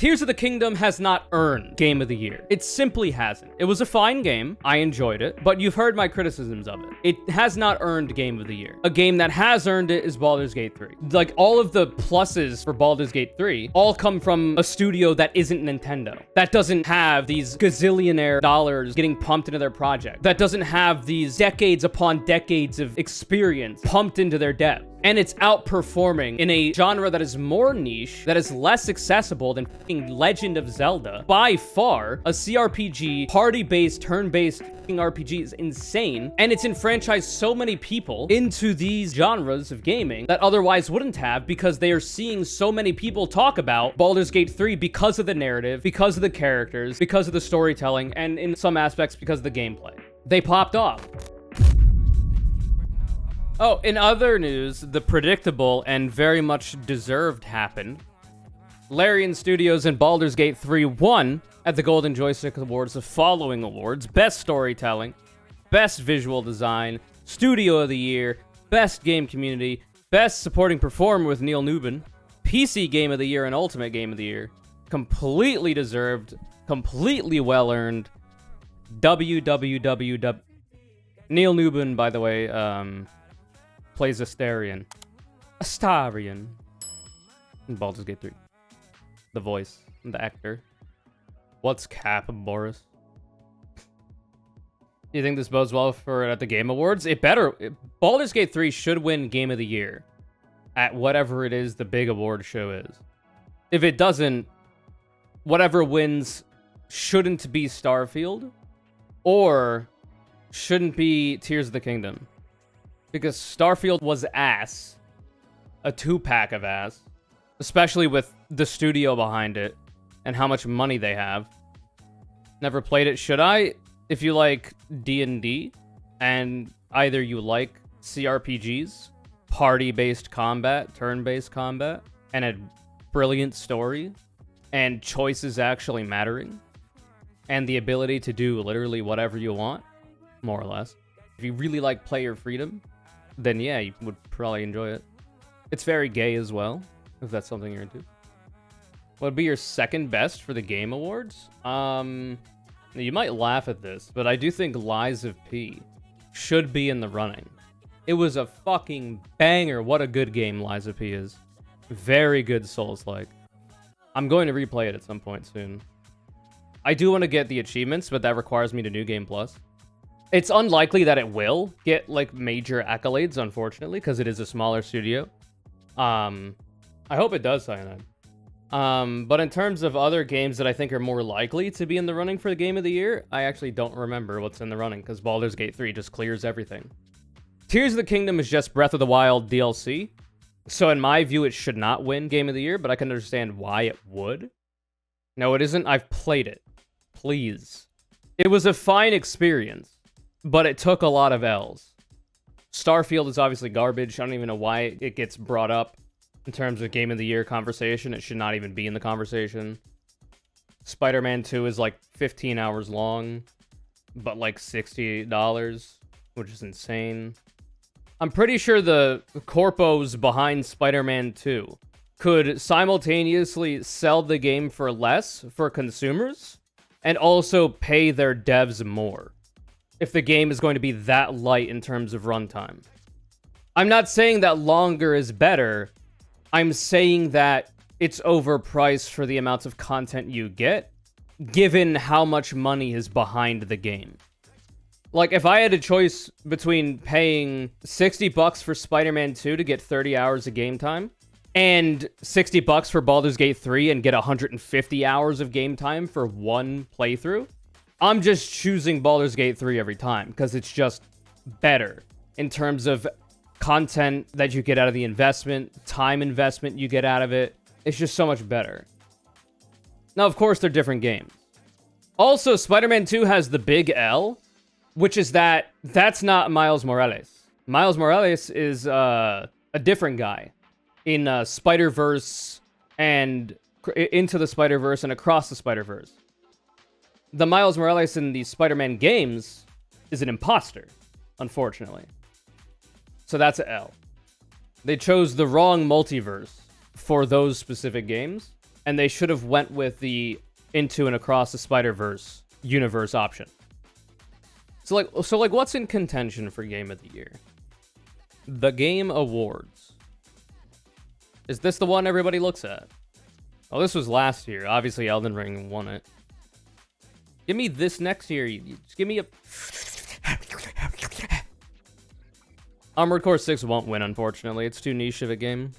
Tears of the Kingdom has not earned Game of the Year. It simply hasn't. It was a fine game. I enjoyed it, but you've heard my criticisms of it. It has not earned Game of the Year. A game that has earned it is Baldur's Gate 3. Like, all of the pluses for Baldur's Gate 3 all come from a studio that isn't Nintendo. That doesn't have these gazillionaire dollars getting pumped into their project. That doesn't have these decades upon decades of experience pumped into their dev. And it's outperforming in a genre that is more niche, that is less accessible than fucking Legend of Zelda. By far, a CRPG, party-based, turn-based fucking RPG is insane. And it's enfranchised so many people into these genres of gaming that otherwise wouldn't have, because they are seeing so many people talk about Baldur's Gate 3 because of the narrative, because of the characters, because of the storytelling, and in some aspects because of the gameplay. They popped off. Oh, in other news, the predictable and very much deserved happened. Larian Studios and Baldur's Gate 3 won at the Golden Joystick Awards the following awards: Best Storytelling, Best Visual Design, Studio of the Year, Best Game Community, Best Supporting Performer with Neil Newbin, PC Game of the Year and Ultimate Game of the Year. Completely deserved, completely well-earned. www. Neil Newbin, by the way, plays Astarion. In Baldur's Gate 3. The voice, the actor. What's cap, Boris? Do you think this bodes well for at the Game Awards? It better. Baldur's Gate 3 should win Game of the Year at whatever it is the big award show is. If it doesn't, whatever wins shouldn't be Starfield or shouldn't be Tears of the Kingdom. Because Starfield was ass. A 2-pack of ass. Especially with the studio behind it and how much money they have. Never played it. Should I? If you like D&D and either you like CRPGs, party-based combat, turn-based combat, and a brilliant story, and choices actually mattering, and the ability to do literally whatever you want, more or less. If you really like player freedom, then yeah, you would probably enjoy it. It's very gay as well, if that's something you're into. What would be your second best for the Game Awards? You might laugh at this, but I do think Lies of P should be in the running. It was a fucking banger. What a good game Lies of P is. Very good Souls-like. I'm going to replay it at some point soon. I do want to get the achievements, but that requires me to New Game Plus. It's unlikely that it will get, like, major accolades, unfortunately, because it is a smaller studio. I hope it does, Cyanide. But in terms of other games that I think are more likely to be in the running for the Game of the Year, I actually don't remember what's in the running, because Baldur's Gate 3 just clears everything. Tears of the Kingdom is just Breath of the Wild DLC, so in my view, it should not win Game of the Year, but I can understand why it would. No, it isn't. I've played it. Please. It was a fine experience. But it took a lot of L's. Starfield is obviously garbage. I don't even know why it gets brought up in terms of Game of the Year conversation. It should not even be in the conversation. Spider-Man 2 is like 15 hours long, but like $60, which is insane. I'm pretty sure the corpos behind Spider-Man 2 could simultaneously sell the game for less for consumers and also pay their devs more, if the game is going to be that light in terms of runtime. I'm not saying that longer is better. I'm saying that it's overpriced for the amounts of content you get, given how much money is behind the game. Like, if I had a choice between paying $60 for Spider-Man 2 to get 30 hours of game time, and $60 for Baldur's Gate 3 and get 150 hours of game time for one playthrough, I'm just choosing Baldur's Gate 3 every time, because it's just better in terms of content that you get out of the investment, time investment you get out of it. It's just so much better. Now, of course, they're different games. Also, Spider-Man 2 has the big L, which is that's not Miles Morales. Miles Morales is a different guy in Spider-Verse and Into the Spider-Verse and Across the Spider-Verse. The Miles Morales in the Spider-Man games is an imposter, unfortunately. So that's an L. They chose the wrong multiverse for those specific games. and they should have went with the Into and Across the Spider-Verse universe option. So like, what's in contention for Game of the Year? The Game Awards. Is this the one everybody looks at? Oh, this was last year. Obviously, Elden Ring won it. Give me this next year. Just give me a... Armored Core 6 won't win, unfortunately. It's too niche of a game.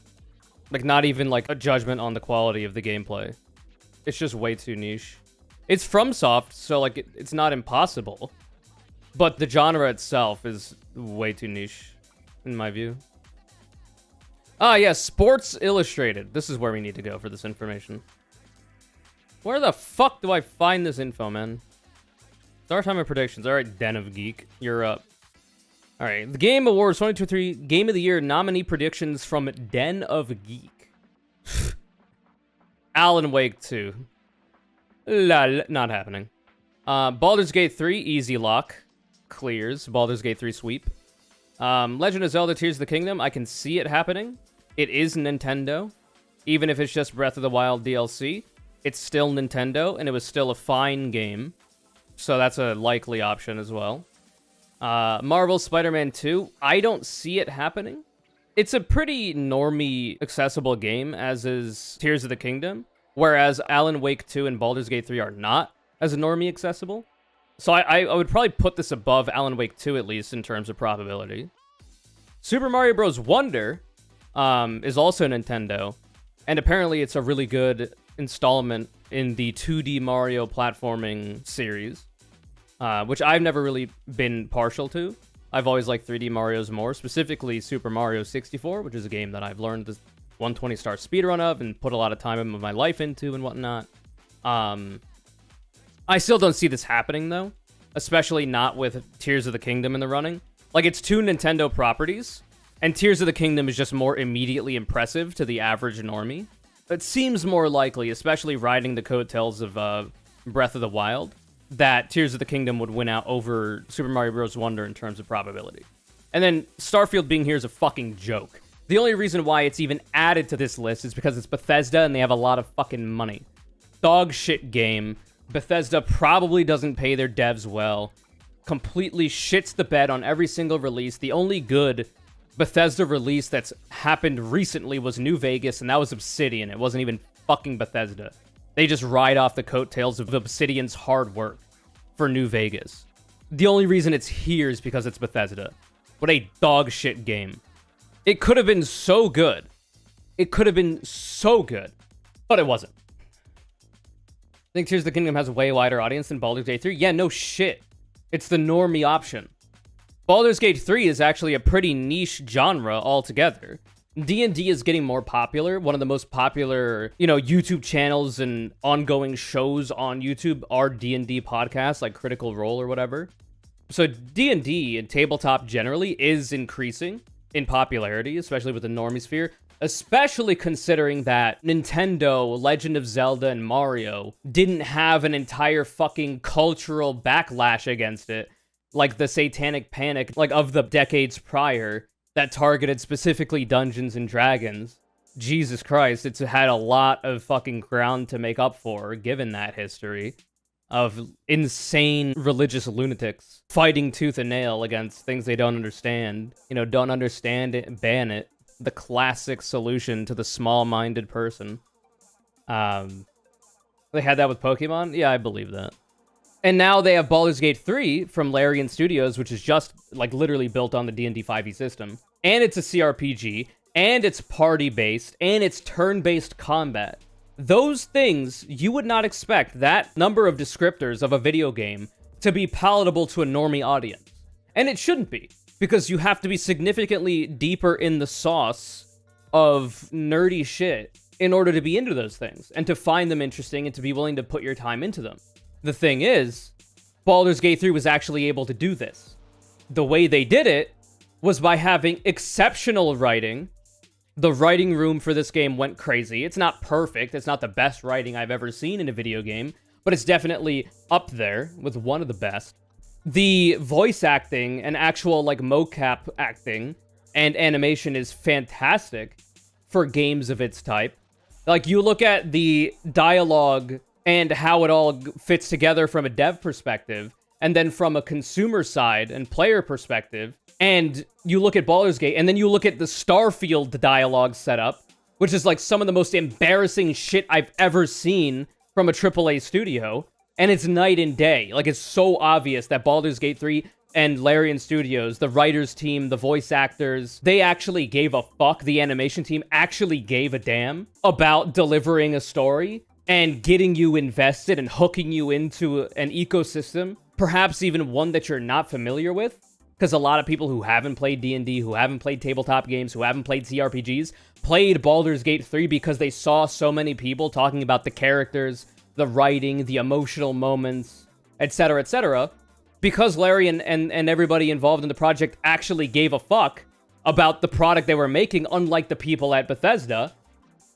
Like, not even, like, a judgment on the quality of the gameplay. It's just way too niche. It's FromSoft, so, like, it's not impossible. But the genre itself is way too niche, in my view. Ah, yeah, Sports Illustrated. This is where we need to go for this information. Where the fuck do I find this info, man? Start time of predictions. All right, Den of Geek, you're up. All right, the Game Awards 2023 Game of the Year nominee predictions from Den of Geek. Alan Wake 2. Not happening. Baldur's Gate 3, easy lock. Clears. Baldur's Gate 3 sweep. Legend of Zelda Tears of the Kingdom, I can see it happening. It is Nintendo. Even if it's just Breath of the Wild DLC, it's still Nintendo, and it was still a fine game. So that's a likely option as well. Marvel Spider-Man 2, I don't see it happening. It's a pretty normie accessible game, as is Tears of the Kingdom, whereas Alan Wake 2 and Baldur's Gate 3 are not as normie accessible. So I would probably put this above Alan Wake 2, at least, in terms of probability. Super Mario Bros. Wonder is also Nintendo, and apparently it's a really good installment in the 2D Mario platforming series, which I've never really been partial to. I've always liked 3D Marios more, specifically Super Mario 64, which is a game that I've learned the 120-star speedrun of and put a lot of time of my life into and whatnot. I still don't see this happening, though, especially not with Tears of the Kingdom in the running. Like, it's two Nintendo properties, and Tears of the Kingdom is just more immediately impressive to the average normie. It seems more likely, especially riding the coattails of Breath of the Wild, that Tears of the Kingdom would win out over Super Mario Bros. Wonder in terms of probability. And then Starfield being here is a fucking joke. The only reason why it's even added to this list is because it's Bethesda and they have a lot of fucking money. Dog shit game. Bethesda probably doesn't pay their devs well. Completely shits the bed on every single release. The only good Bethesda release that's happened recently was New Vegas, and that was Obsidian. It wasn't even fucking Bethesda. They just ride off the coattails of Obsidian's hard work for New Vegas. The only reason it's here is because it's Bethesda. What a dog shit game. It could have been so good. It could have been so good, but it wasn't. I think Tears of the Kingdom has a way wider audience than Baldur's Gate 3. Yeah, no shit. It's the normie option. Baldur's Gate 3 is actually a pretty niche genre altogether. D&D is getting more popular. One of the most popular, YouTube channels and ongoing shows on YouTube are D&D podcasts, like Critical Role or whatever. So D&D and tabletop generally is increasing in popularity, especially with the normie sphere, especially considering that Nintendo, Legend of Zelda, and Mario didn't have an entire fucking cultural backlash against it, like the Satanic Panic, like of the decades prior, that targeted specifically Dungeons and Dragons. Jesus Christ, it's had a lot of fucking ground to make up for, given that history of insane religious lunatics fighting tooth and nail against things they don't understand. Don't understand it, ban it. The classic solution to the small-minded person. They had that with Pokemon? Yeah, I believe that. And now they have Baldur's Gate 3 from Larian Studios, which is just, like, literally built on the D&D 5e system. And it's a CRPG, and it's party-based, and it's turn-based combat. Those things, you would not expect that number of descriptors of a video game to be palatable to a normie audience. And it shouldn't be, because you have to be significantly deeper in the sauce of nerdy shit in order to be into those things, and to find them interesting, and to be willing to put your time into them. The thing is, Baldur's Gate 3 was actually able to do this. The way they did it was by having exceptional writing. The writing room for this game went crazy. It's not perfect. It's not the best writing I've ever seen in a video game, but it's definitely up there with one of the best. The voice acting and actual, like, mocap acting and animation is fantastic for games of its type. Like, you look at the dialogue and how it all fits together from a dev perspective, and then from a consumer side and player perspective, and you look at Baldur's Gate, and then you look at the Starfield dialogue setup, which is like some of the most embarrassing shit I've ever seen from a AAA studio, and it's night and day. Like, it's so obvious that Baldur's Gate 3 and Larian Studios, the writers team, the voice actors, they actually gave a fuck. The animation team actually gave a damn about delivering a story and getting you invested and hooking you into an ecosystem, perhaps even one that you're not familiar with. Because a lot of people who haven't played D&D, who haven't played tabletop games, who haven't played CRPGs, played Baldur's Gate 3 because they saw so many people talking about the characters, the writing, the emotional moments, etc., etc., because Larian and everybody involved in the project actually gave a fuck about the product they were making, unlike the people at Bethesda,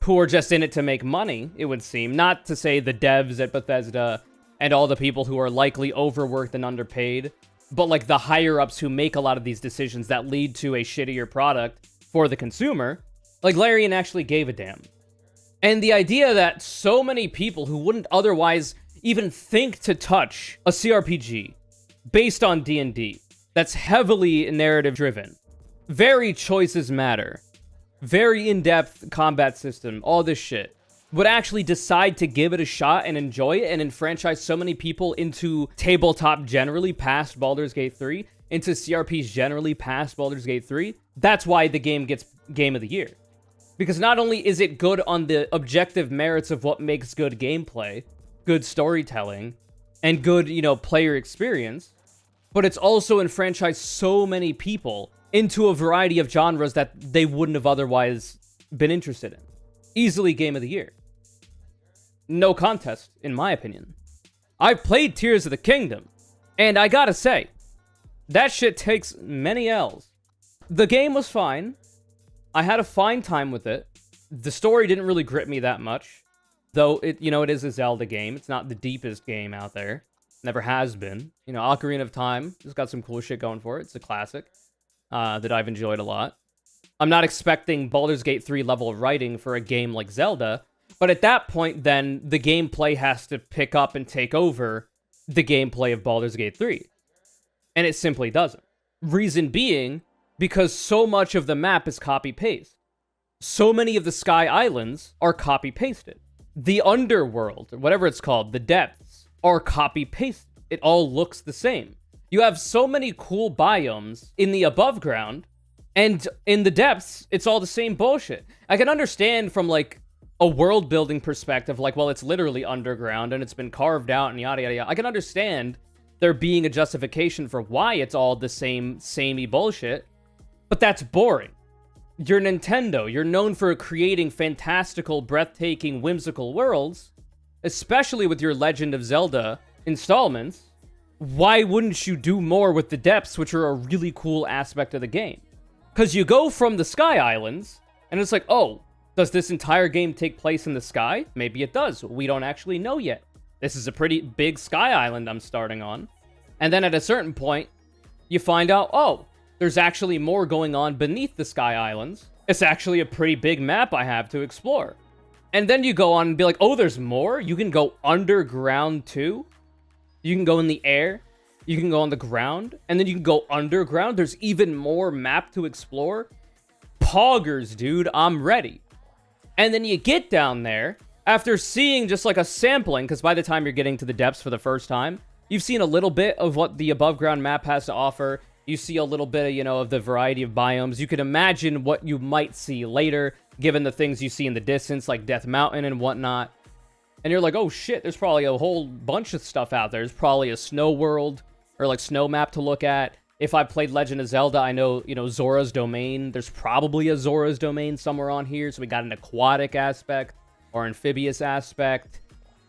who were just in it to make money, it would seem. Not to say the devs at Bethesda and all the people who are likely overworked and underpaid, but like the higher-ups who make a lot of these decisions that lead to a shittier product for the consumer. Like, Larian actually gave a damn. And the idea that so many people who wouldn't otherwise even think to touch a CRPG based on D&D, that's heavily narrative-driven, very choices matter, very in-depth combat system, all this shit, would actually decide to give it a shot and enjoy it and enfranchise so many people into tabletop generally past Baldur's Gate 3, into CRPs generally past Baldur's Gate 3, that's why the game gets Game of the Year. Because not only is it good on the objective merits of what makes good gameplay, good storytelling, and good, player experience, but it's also enfranchised so many people into a variety of genres that they wouldn't have otherwise been interested in. Easily Game of the Year. No contest, in my opinion. I've played Tears of the Kingdom, and I gotta say, that shit takes many L's. The game was fine. I had a fine time with it. The story didn't really grip me that much, though it is a Zelda game. It's not the deepest game out there. Never has been. Ocarina of Time has got some cool shit going for it. It's a classic that I've enjoyed a lot. I'm not expecting Baldur's Gate 3 level of writing for a game like Zelda, but at that point, then, the gameplay has to pick up and take over the gameplay of Baldur's Gate 3. And it simply doesn't. Reason being, because so much of the map is copy-paste. So many of the Sky Islands are copy-pasted. The underworld, or whatever it's called, the depths, are copy-pasted. It all looks the same. You have so many cool biomes in the above ground, and in the depths, it's all the same bullshit. I can understand from, like, a world-building perspective, like, well, it's literally underground, and it's been carved out, and yada, yada, yada. I can understand there being a justification for why it's all the same, samey bullshit, but that's boring. You're Nintendo. You're known for creating fantastical, breathtaking, whimsical worlds, especially with your Legend of Zelda installments. Why wouldn't you do more with the depths, which are a really cool aspect of the game? Because you go from the Sky Islands, and it's like, oh, does this entire game take place in the sky? Maybe it does. We don't actually know yet. This is a pretty big Sky Island I'm starting on. And then at a certain point, you find out, oh, there's actually more going on beneath the Sky Islands. It's actually a pretty big map I have to explore. And then you go on and be like, oh, there's more? You can go underground too? You can go in the air? You can go on the ground? And then you can go underground? There's even more map to explore? Poggers, dude, I'm ready. And then you get down there, after seeing just like a sampling, because by the time you're getting to the depths for the first time, you've seen a little bit of what the above ground map has to offer. You see a little bit, of the variety of biomes. You can imagine what you might see later, given the things you see in the distance, like Death Mountain and whatnot. And you're like, oh shit, there's probably a whole bunch of stuff out there. There's probably a snow world, or like snow map to look at. If I played Legend of Zelda, I know, Zora's Domain. There's probably a Zora's Domain somewhere on here. So we got an aquatic aspect or amphibious aspect.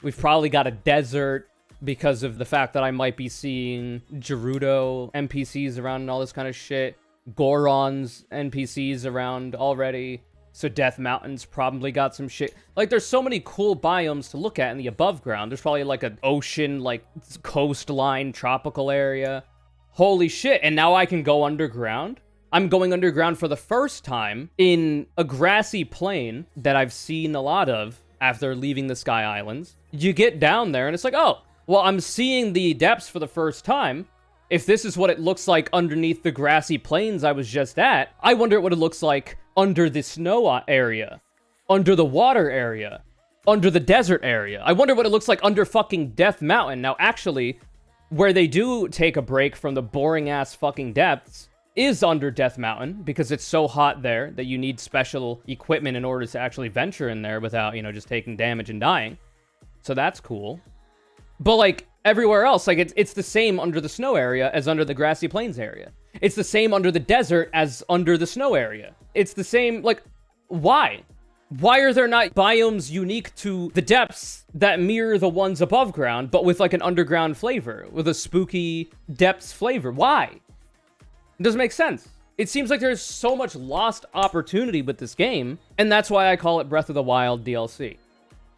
We've probably got a desert because of the fact that I might be seeing Gerudo NPCs around and all this kind of shit. Goron's NPCs around already. So Death Mountain's probably got some shit. Like, there's so many cool biomes to look at in the above ground. There's probably like an ocean, like coastline, tropical area. Holy shit, and now I can go underground? I'm going underground for the first time in a grassy plain that I've seen a lot of after leaving the Sky Islands. You get down there and it's like, oh, well, I'm seeing the depths for the first time. If this is what it looks like underneath the grassy plains I was just at, I wonder what it looks like under the snow area, under the water area, under the desert area. I wonder what it looks like under fucking Death Mountain. Now, actually, where they do take a break from the boring-ass fucking depths is under Death Mountain, because it's so hot there that you need special equipment in order to actually venture in there without, you know, just taking damage and dying. So that's cool. But, like, everywhere else, like, it's the same under the snow area as under the grassy plains area. It's the same under the desert as under the snow area. It's the same, like, why? Why are there not biomes unique to the depths that mirror the ones above ground, but with, like, an underground flavor, with a spooky depths flavor? Why? It doesn't make sense. It seems like there's so much lost opportunity with this game, and that's why I call it Breath of the Wild DLC.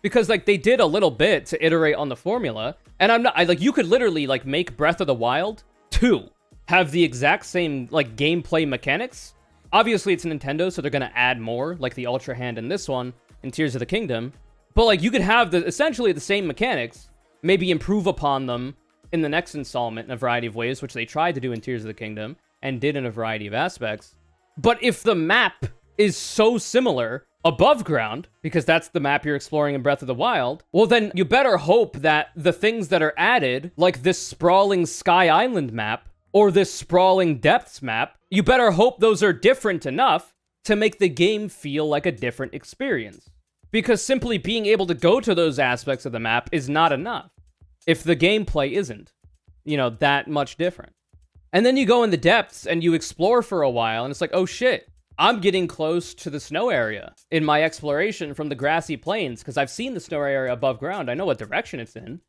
Because, like, they did a little bit to iterate on the formula, and you could literally, like, make Breath of the Wild 2 have the exact same, like, gameplay mechanics. Obviously, it's Nintendo, so they're gonna add more, like the Ultra Hand in this one, in Tears of the Kingdom. But, like, you could have essentially the same mechanics, maybe improve upon them in the next installment in a variety of ways, which they tried to do in Tears of the Kingdom, and did in a variety of aspects. But if the map is so similar above ground, because that's the map you're exploring in Breath of the Wild, well then you better hope that the things that are added, like this sprawling Sky Island map, or this sprawling depths map, you better hope those are different enough to make the game feel like a different experience. Because simply being able to go to those aspects of the map is not enough if the gameplay isn't, you know, that much different. And then you go in the depths and you explore for a while, and it's like, oh shit, I'm getting close to the snow area in my exploration from the grassy plains, because I've seen the snow area above ground. I know what direction it's in.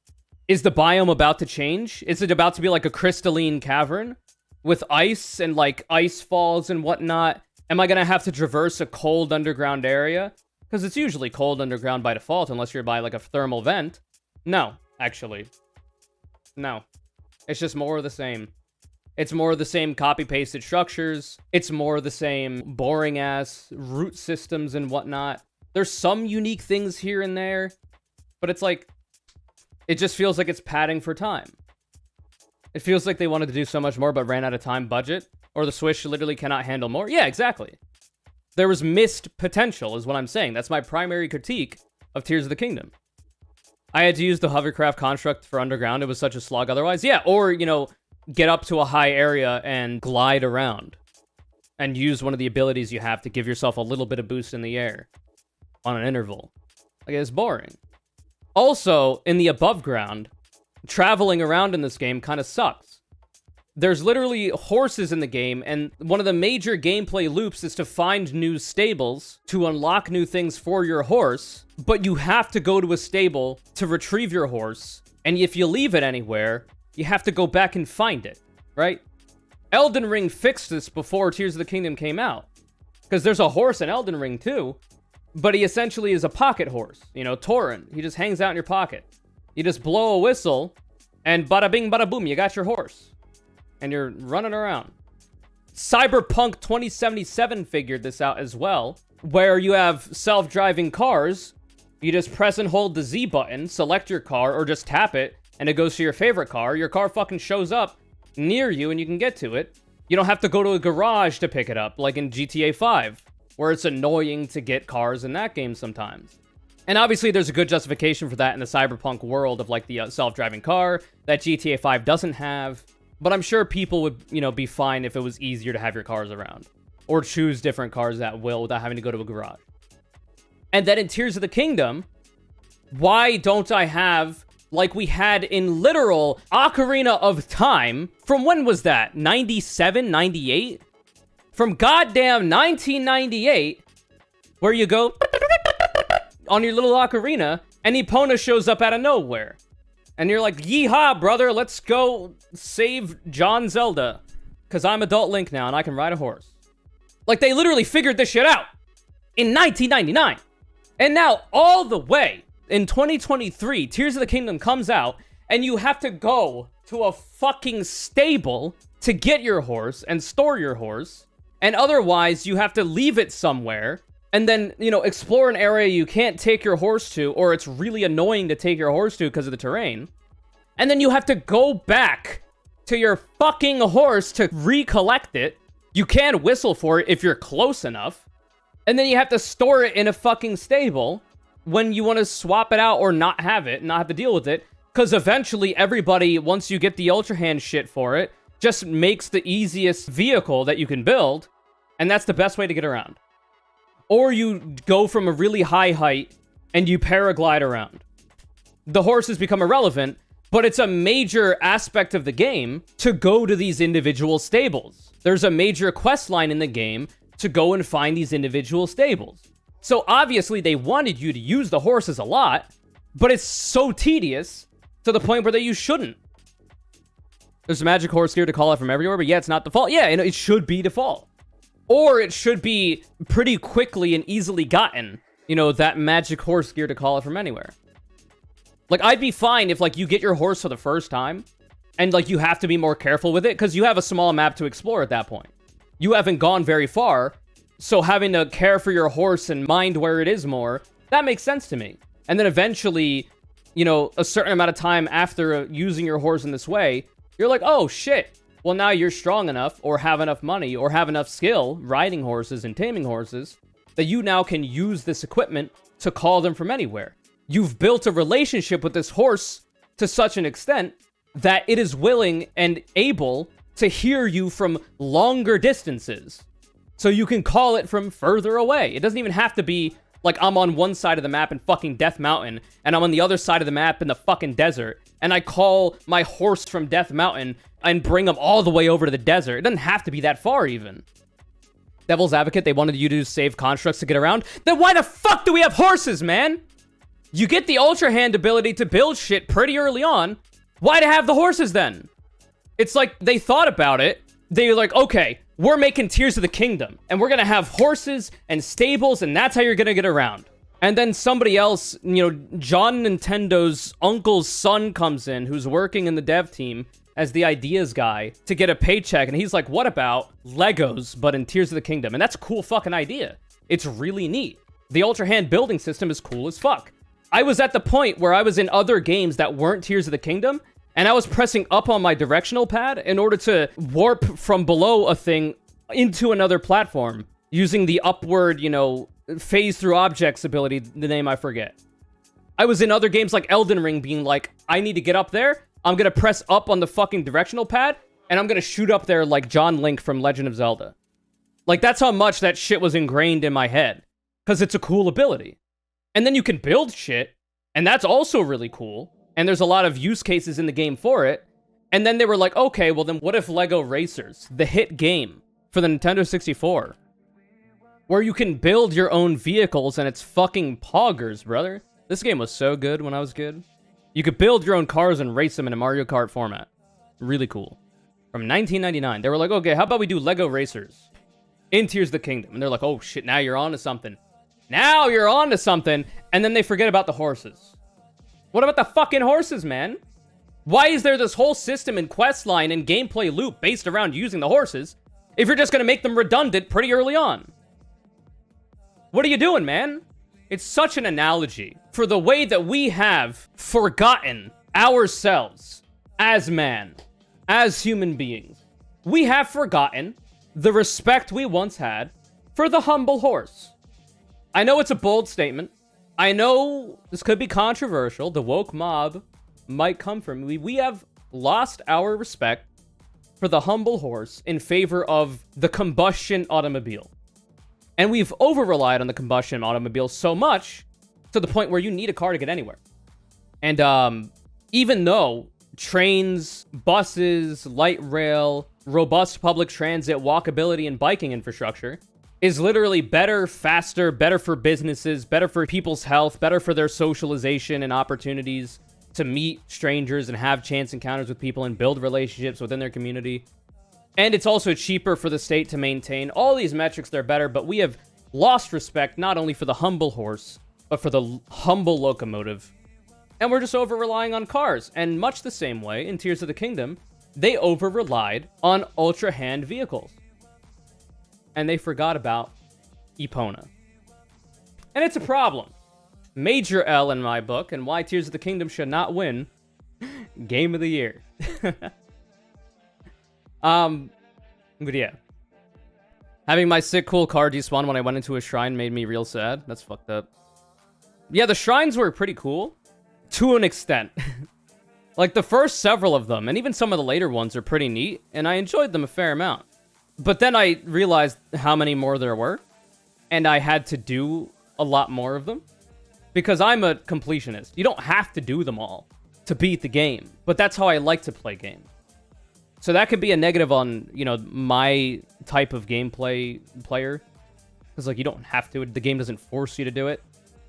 Is the biome about to change? Is it about to be like a crystalline cavern with ice and like ice falls and whatnot? Am I going to have to traverse a cold underground area? Because it's usually cold underground by default, unless you're by like a thermal vent. No, actually. No. It's just more of the same. It's more of the same copy-pasted structures. It's more of the same boring-ass root systems and whatnot. There's some unique things here and there, but it's like, it just feels like it's padding for time. It feels like they wanted to do so much more but ran out of time budget, or the Switch literally cannot handle more. Yeah, exactly. There was missed potential, is what I'm saying. That's my primary critique of Tears of the Kingdom. I had to use the hovercraft construct for underground. It was such a slog otherwise. Yeah, or, you know, get up to a high area and glide around and use one of the abilities you have to give yourself a little bit of boost in the air on an interval. Like, it's boring. Also, in the above ground, traveling around in this game kind of sucks. There's literally horses in the game, and one of the major gameplay loops is to find new stables to unlock new things for your horse, but you have to go to a stable to retrieve your horse, and if you leave it anywhere, you have to go back and find it, right? Elden Ring fixed this before Tears of the Kingdom came out. Because there's a horse in Elden Ring too, but he essentially is a pocket horse. You know, Tauren. He just hangs out in your pocket. You just blow a whistle, and bada bing, bada boom, you got your horse. And you're running around. Cyberpunk 2077 figured this out as well, where you have self-driving cars. You just press and hold the Z button, select your car, or just tap it, and it goes to your favorite car. Your car fucking shows up near you and you can get to it. You don't have to go to a garage to pick it up, like in GTA 5, where it's annoying to get cars in that game sometimes. And obviously there's a good justification for that in the Cyberpunk world of like the self-driving car that GTA 5 doesn't have. But I'm sure people would, you know, be fine if it was easier to have your cars around. Or choose different cars at will without having to go to a garage. And then in Tears of the Kingdom, why don't I have, like we had in literal Ocarina of Time, from when was that? 97, 98? From goddamn 1998, where you go on your little ocarina, and Epona shows up out of nowhere. And you're like, yeehaw, brother, let's go save John Zelda. Because I'm adult Link now, and I can ride a horse. Like, they literally figured this shit out in 1999. And now, all the way in 2023, Tears of the Kingdom comes out, and you have to go to a fucking stable to get your horse and store your horse. And otherwise, you have to leave it somewhere and then, you know, explore an area you can't take your horse to, or it's really annoying to take your horse to because of the terrain. And then you have to go back to your fucking horse to recollect it. You can whistle for it if you're close enough. And then you have to store it in a fucking stable when you want to swap it out or not have it, not have to deal with it. Because eventually everybody, once you get the Ultra Hand shit for it, just makes the easiest vehicle that you can build. And that's the best way to get around. Or you go from a really high height and you paraglide around. The horses become irrelevant, but it's a major aspect of the game to go to these individual stables. There's a major quest line in the game to go and find these individual stables. So obviously they wanted you to use the horses a lot, but it's so tedious to the point where that you shouldn't. There's a magic horse gear to call out from everywhere, but yeah, it's not default. Yeah, and it should be default. Or it should be pretty quickly and easily gotten, you know, that magic horse gear to call it from anywhere. Like, I'd be fine if, like, you get your horse for the first time, and, like, you have to be more careful with it, because you have a small map to explore at that point. You haven't gone very far, so having to care for your horse and mind where it is more, that makes sense to me. And then eventually, you know, a certain amount of time after using your horse in this way, you're like, oh, shit. Well, now you're strong enough, or have enough money, or have enough skill riding horses and taming horses, that you now can use this equipment to call them from anywhere. You've built a relationship with this horse to such an extent that it is willing and able to hear you from longer distances. So you can call it from further away. It doesn't even have to be like I'm on one side of the map in fucking Death Mountain, and I'm on the other side of the map in the fucking desert, and I call my horse from Death Mountain and bring him all the way over to the desert. It doesn't have to be that far, even. Devil's Advocate, they wanted you to save constructs to get around. Then why the fuck do we have horses, man? You get the Ultra Hand ability to build shit pretty early on. Why to have the horses then? It's like they thought about it. They were like, okay, we're making Tears of the Kingdom, and we're gonna have horses and stables, and that's how you're gonna get around. And then somebody else, you know, John Nintendo's uncle's son comes in, who's working in the dev team as the ideas guy, to get a paycheck, and he's like, what about Legos, but in Tears of the Kingdom? And that's a cool fucking idea. It's really neat. The Ultra Hand building system is cool as fuck. I was at the point where I was in other games that weren't Tears of the Kingdom, and I was pressing up on my directional pad in order to warp from below a thing into another platform using the upward, you know, phase through objects ability, the name I forget. I was in other games like Elden Ring being like, I need to get up there, I'm gonna press up on the fucking directional pad, and I'm gonna shoot up there like John Link from Legend of Zelda. Like, that's how much that shit was ingrained in my head, because it's a cool ability. And then you can build shit, and that's also really cool. And there's a lot of use cases in the game for it. And then they were like, okay, well then what if Lego Racers, the hit game for the Nintendo 64, where you can build your own vehicles and it's fucking poggers, brother. This game was so good when I was a kid. You could build your own cars and race them in a Mario Kart format. Really cool. From 1999, they were like, okay, how about we do Lego Racers in Tears of the Kingdom? And they're like, oh shit, now you're on to something. Now you're on to something. And then they forget about the horses. What about the fucking horses, man? Why is there this whole system and quest line and gameplay loop based around using the horses if you're just going to make them redundant pretty early on? What are you doing, man? It's such an analogy for the way that we have forgotten ourselves as man, as human beings. We have forgotten the respect we once had for the humble horse. I know it's a bold statement. I know this could be controversial. The woke mob might come from me. We have lost our respect for the humble horse in favor of the combustion automobile. And we've over-relied on the combustion automobile so much to the point where you need a car to get anywhere. And even though trains, buses, light rail, robust public transit, walkability, and biking infrastructure is literally better, faster, better for businesses, better for people's health, better for their socialization and opportunities to meet strangers and have chance encounters with people and build relationships within their community. And it's also cheaper for the state to maintain. All these metrics, they're better, but we have lost respect not only for the humble horse, but for the humble locomotive. And we're just over-relying on cars. And much the same way, in Tears of the Kingdom, they over-relied on Ultra Hand vehicles. and they forgot about Epona. And it's a problem. Major L in my book, and why Tears of the Kingdom should not win Game of the Year. But yeah. Having my sick cool car despawn when I went into a shrine made me real sad. That's fucked up. Yeah, the shrines were pretty cool. To an extent. Like, the first several of them, and even some of the later ones, are pretty neat, and I enjoyed them a fair amount. But then I realized how many more there were, and I had to do a lot more of them. Because I'm a completionist. You don't have to do them all to beat the game, but that's how I like to play games. So that could be a negative on, you know, my type of gameplay player. Because, like, you don't have to. The game doesn't force you to do it.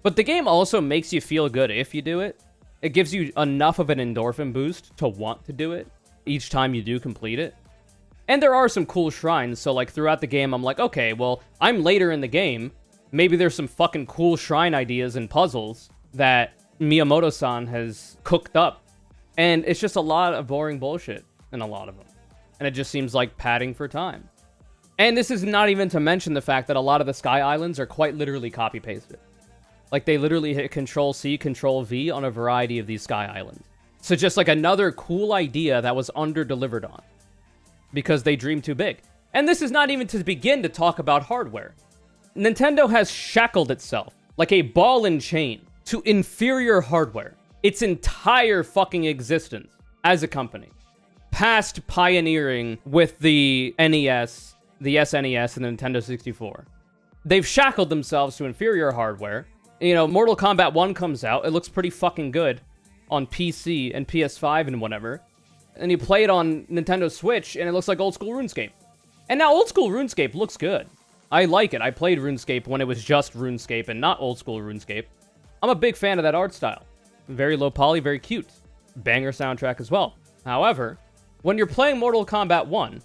But the game also makes you feel good if you do it. It gives you enough of an endorphin boost to want to do it each time you do complete it. And there are some cool shrines. So, like, throughout the game, I'm like, okay, well, I'm later in the game. Maybe there's some fucking cool shrine ideas and puzzles that Miyamoto-san has cooked up. And it's just a lot of boring bullshit in a lot of them. And it just seems like padding for time. And this is not even to mention the fact that a lot of the Sky Islands are quite literally copy-pasted. Like, they literally hit Control-C, Control-V on a variety of these Sky Islands. So just like another cool idea that was under-delivered on. Because they dream too big. And this is not even to begin to talk about hardware. Nintendo has shackled itself like a ball and chain to inferior hardware its entire fucking existence as a company. Past pioneering with the NES, the SNES, and the Nintendo 64. They've shackled themselves to inferior hardware. You know, Mortal Kombat 1 comes out. It looks pretty fucking good on PC and PS5 and whatever. And you play it on Nintendo Switch, and it looks like old school RuneScape. And now old school RuneScape looks good. I like it. I played RuneScape when it was just RuneScape and not old school RuneScape. I'm a big fan of that art style. Very low poly, very cute. Banger soundtrack as well. However, when you're playing Mortal Kombat 1,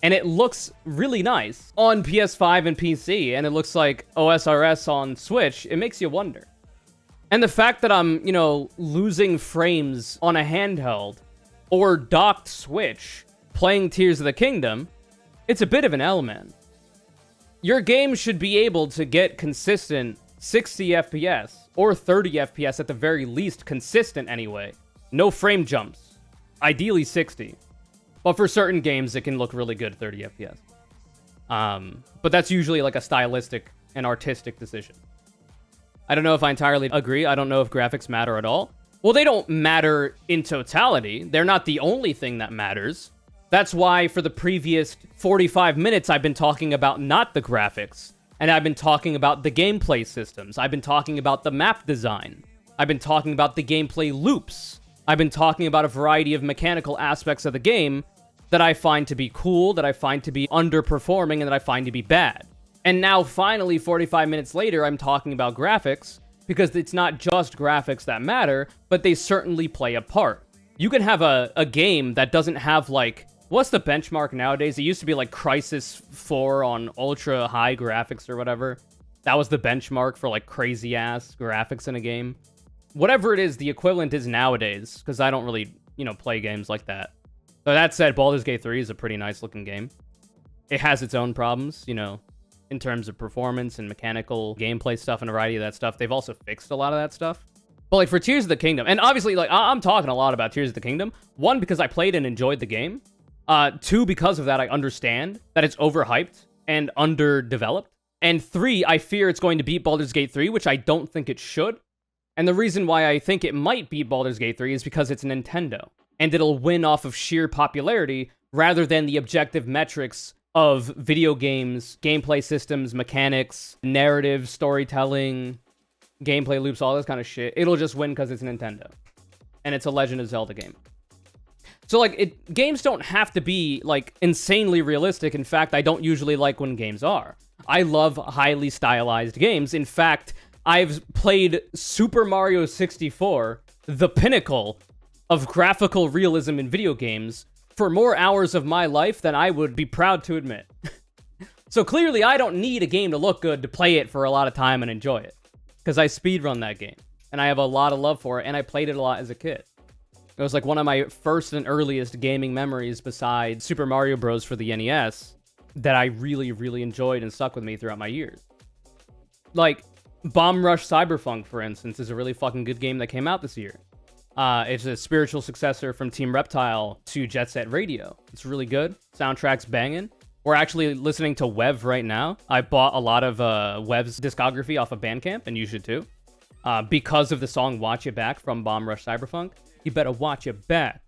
and it looks really nice on PS5 and PC, and it looks like OSRS on Switch, it makes you wonder. And the fact that I'm, you know, losing frames on a handheld or docked Switch playing Tears of the Kingdom, it's a bit of an L, man. Your game should be able to get consistent 60 FPS or 30 FPS at the very least, consistent anyway. No frame jumps. Ideally 60. But for certain games, it can look really good 30 FPS. But that's usually like a stylistic and artistic decision. I don't know if I entirely agree. I don't know if graphics matter at all. Well, they don't matter in totality. They're not the only thing that matters. That's why for the previous 45 minutes, I've been talking about not the graphics. And I've been talking about the gameplay systems. I've been talking about the map design. I've been talking about the gameplay loops. I've been talking about a variety of mechanical aspects of the game that I find to be cool, that I find to be underperforming, and that I find to be bad. And now, finally, 45 minutes later, I'm talking about graphics, because it's not just graphics that matter, but they certainly play a part. You can have a game that doesn't have, like, what's the benchmark nowadays? It used to be, like, Crysis 4 on ultra-high graphics or whatever. That was the benchmark for, like, crazy-ass graphics in a game. Whatever it is, the equivalent is nowadays, because I don't really, you know, play games like that. But that said, Baldur's Gate 3 is a pretty nice-looking game. It has its own problems, you know, in terms of performance and mechanical gameplay stuff and a variety of that stuff. They've also fixed a lot of that stuff. But, like, for Tears of the Kingdom, and obviously, like, I'm talking a lot about Tears of the Kingdom. One, because I played and enjoyed the game. Two, because of that, I understand that it's overhyped and underdeveloped. And three, I fear it's going to beat Baldur's Gate 3, which I don't think it should. And the reason why I think it might beat Baldur's Gate 3 is because it's Nintendo. And it'll win off of sheer popularity rather than the objective metrics of video games, gameplay systems, mechanics, narrative, storytelling, gameplay loops, all this kind of shit. It'll just win because it's Nintendo. And it's a Legend of Zelda game. So, like, games don't have to be, like, insanely realistic. In fact, I don't usually like when games are. I love highly stylized games. In fact, I've played Super Mario 64, the pinnacle of graphical realism in video games, for more hours of my life than I would be proud to admit. So clearly, I don't need a game to look good to play it for a lot of time and enjoy it. Because I speedrun that game. And I have a lot of love for it, and I played it a lot as a kid. It was like one of my first and earliest gaming memories besides Super Mario Bros. For the NES. that I really, really enjoyed and stuck with me throughout my years. Like, Bomb Rush Cyberpunk, for instance, is a really fucking good game that came out this year. It's a spiritual successor from Team Reptile to Jet Set Radio. It's really good. Soundtrack's banging. We're actually listening to Wev right now. I bought a lot of Wev's discography off of Bandcamp, and you should too. Because of the song Watch Your Back from Bomb Rush Cyberpunk. You better watch your back.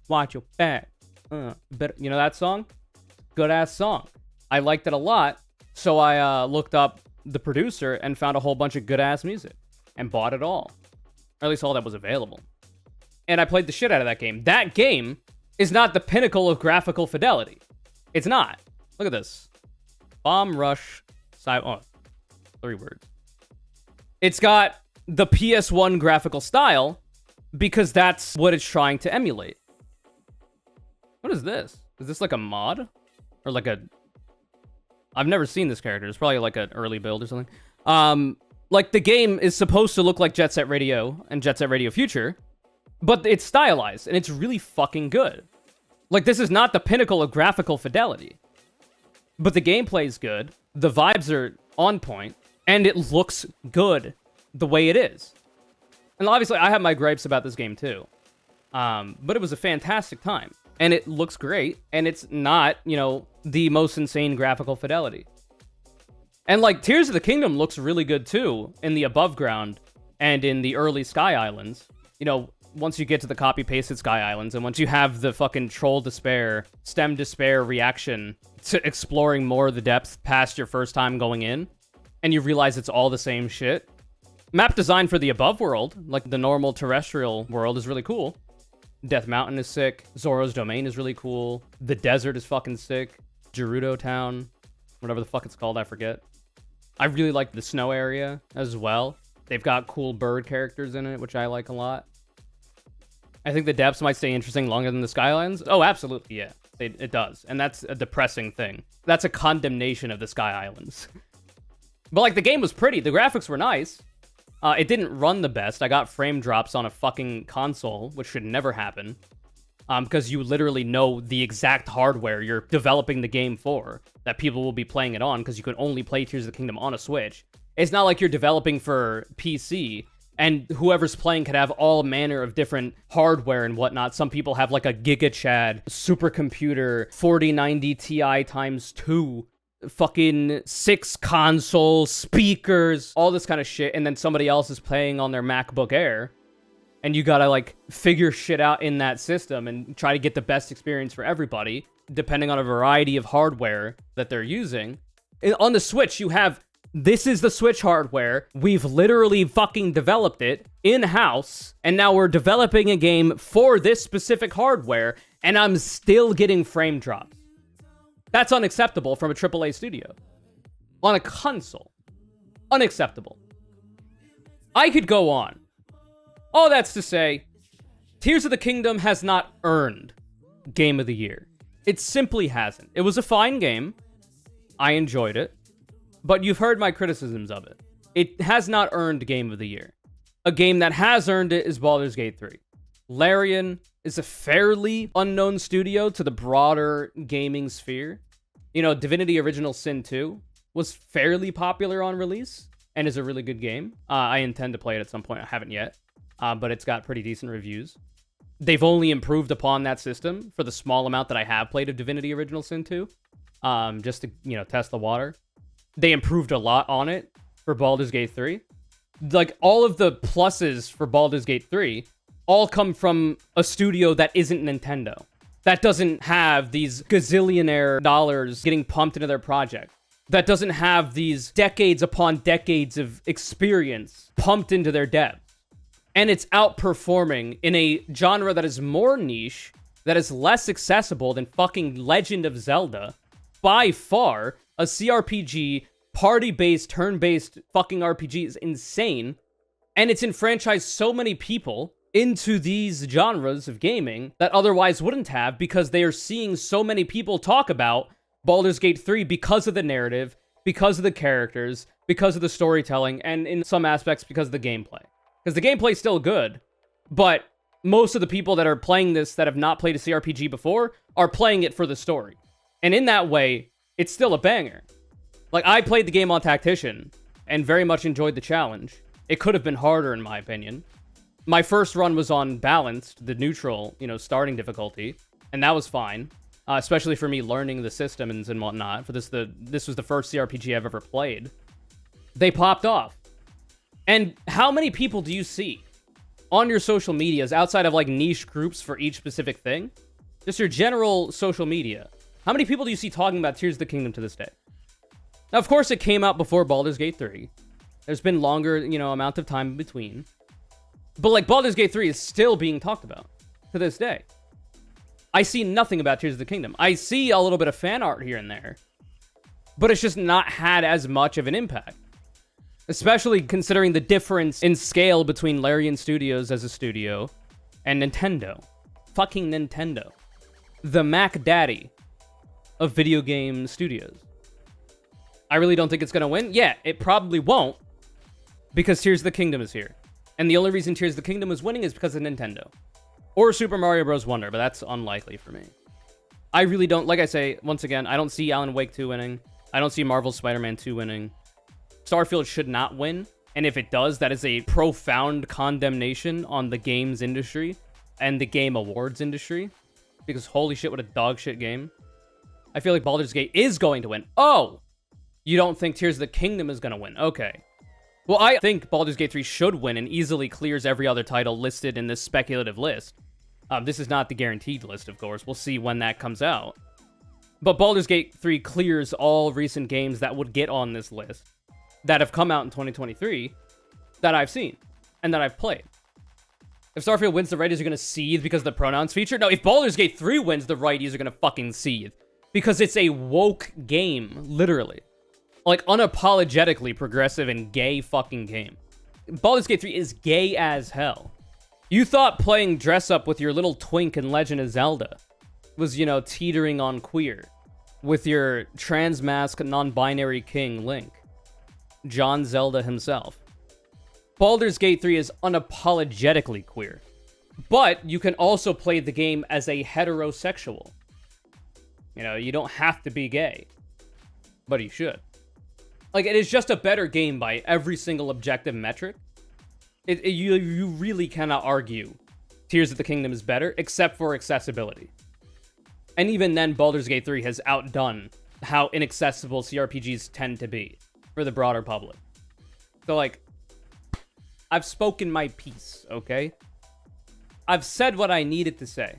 Watch your back. You know that song? Good ass song. I liked it a lot, so I looked up the producer and found a whole bunch of good ass music and bought it all. Or at least all that was available. And I played the shit out of that game. That game is not the pinnacle of graphical fidelity. It's not. Look at this. Bomb Rush Oh, 3 words. It's got the PS1 graphical style because that's what it's trying to emulate. What is this? Is this like a mod? Or like a... I've never seen this character. It's probably like an early build or something. Like, the game is supposed to look like Jet Set Radio and Jet Set Radio Future, but it's stylized, and it's really fucking good. Like, this is not the pinnacle of graphical fidelity. But the gameplay is good, the vibes are on point, and it looks good the way it is. And obviously, I have my gripes about this game, too. But it was a fantastic time. And it looks great, and it's not, you know, the most insane graphical fidelity. And, like, Tears of the Kingdom looks really good, too, in the above ground and in the early Sky Islands. You know, once you get to the copy-pasted Sky Islands, and once you have the fucking Troll Despair, Stem Despair reaction to exploring more of the depth past your first time going in, and you realize it's all the same shit. Map design for the above world, like the normal terrestrial world, is really cool. Death Mountain is sick. Zoro's Domain is really cool. The desert is fucking sick. Gerudo Town, whatever the fuck it's called, I forget. I really like the snow area as well. They've got cool bird characters in it, which I like a lot. I think the depths might stay interesting longer than the Skylands. Oh, absolutely, yeah. It does. And that's a depressing thing. That's a condemnation of the Sky Islands. But, like, the game was pretty. The graphics were nice. It didn't run the best. I got frame drops on a fucking console, which should never happen. Because you literally know the exact hardware you're developing the game for, that people will be playing it on, because you can only play Tears of the Kingdom on a Switch. It's not like you're developing for PC, and whoever's playing could have all manner of different hardware and whatnot. Some people have like a GigaChad supercomputer, 4090 Ti times 2, fucking 6 consoles, speakers, all this kind of shit, and then somebody else is playing on their MacBook Air. And you gotta, like, figure shit out in that system and try to get the best experience for everybody, depending on a variety of hardware that they're using. On the Switch, you have, this is the Switch hardware. We've literally fucking developed it in-house, and now we're developing a game for this specific hardware, and I'm still getting frame drops. That's unacceptable from a AAA studio. On a console. Unacceptable. I could go on. All that's to say, Tears of the Kingdom has not earned Game of the Year. It simply hasn't. It was a fine game. I enjoyed it. But you've heard my criticisms of it. It has not earned Game of the Year. A game that has earned it is Baldur's Gate 3. Larian is a fairly unknown studio to the broader gaming sphere. You know, Divinity Original Sin 2 was fairly popular on release and is a really good game. I intend to play it at some point. I haven't yet. But it's got pretty decent reviews. They've only improved upon that system for the small amount that I have played of Divinity Original Sin 2, just to, you know, test the water. They improved a lot on it for Baldur's Gate 3. Like, all of the pluses for Baldur's Gate 3 all come from a studio that isn't Nintendo. That doesn't have these gazillionaire dollars getting pumped into their project. That doesn't have these decades upon decades of experience pumped into their devs. And it's outperforming in a genre that is more niche, that is less accessible than fucking Legend of Zelda. By far, a CRPG, party-based, turn-based fucking RPG is insane. And it's enfranchised so many people into these genres of gaming that otherwise wouldn't have, because they are seeing so many people talk about Baldur's Gate 3 because of the narrative, because of the characters, because of the storytelling, and in some aspects because of the gameplay. Because the gameplay's still good, but most of the people that are playing this that have not played a CRPG before are playing it for the story. And in that way, it's still a banger. Like, I played the game on Tactician and very much enjoyed the challenge. It could have been harder, in my opinion. My first run was on balanced, the neutral, starting difficulty, and that was fine. Especially for me learning the systems and whatnot. For this was the first CRPG I've ever played. They popped off. And how many people do you see on your social medias outside of like niche groups for each specific thing? Just your general social media. How many people do you see talking about Tears of the Kingdom to this day? Now, of course, it came out before Baldur's Gate 3. There's been longer, amount of time in between. But like Baldur's Gate 3 is still being talked about to this day. I see nothing about Tears of the Kingdom. I see a little bit of fan art here and there, but it's just not had as much of an impact. Especially considering the difference in scale between Larian Studios as a studio and Nintendo. Fucking Nintendo. The Mac Daddy of video game studios. I really don't think it's gonna win. Yeah, it probably won't, because Tears of the Kingdom is here. And the only reason Tears of the Kingdom is winning is because of Nintendo. Or Super Mario Bros. Wonder, but that's unlikely for me. I really don't, like I say, once again, I don't see Alan Wake 2 winning. I don't see Marvel's Spider-Man 2 winning. Starfield should not win. And if it does, that is a profound condemnation on the games industry and the game awards industry. Because holy shit, what a dog shit game. I feel like Baldur's Gate is going to win. Oh! You don't think Tears of the Kingdom is going to win? Okay. Well, I think Baldur's Gate 3 should win and easily clears every other title listed in this speculative list. This is not the guaranteed list, of course. We'll see when that comes out. But Baldur's Gate 3 clears all recent games that would get on this list that have come out in 2023 that I've seen and that I've played. If Starfield wins, the righties are going to seethe because of the pronouns feature. No, if Baldur's Gate 3 wins, the righties are going to fucking seethe. Because it's a woke game, literally. Like, unapologetically progressive and gay fucking game. Baldur's Gate 3 is gay as hell. You thought playing dress up with your little twink in Legend of Zelda was, teetering on queer. With your trans-mask, non-binary king, Link. John Zelda himself. Baldur's Gate 3 is unapologetically queer. But you can also play the game as a heterosexual. You don't have to be gay. But you should. Like, it is just a better game by every single objective metric. You really cannot argue Tears of the Kingdom is better, except for accessibility. And even then, Baldur's Gate 3 has outdone how inaccessible CRPGs tend to be for the broader public. So, like, I've spoken my piece, okay? I've said what I needed to say.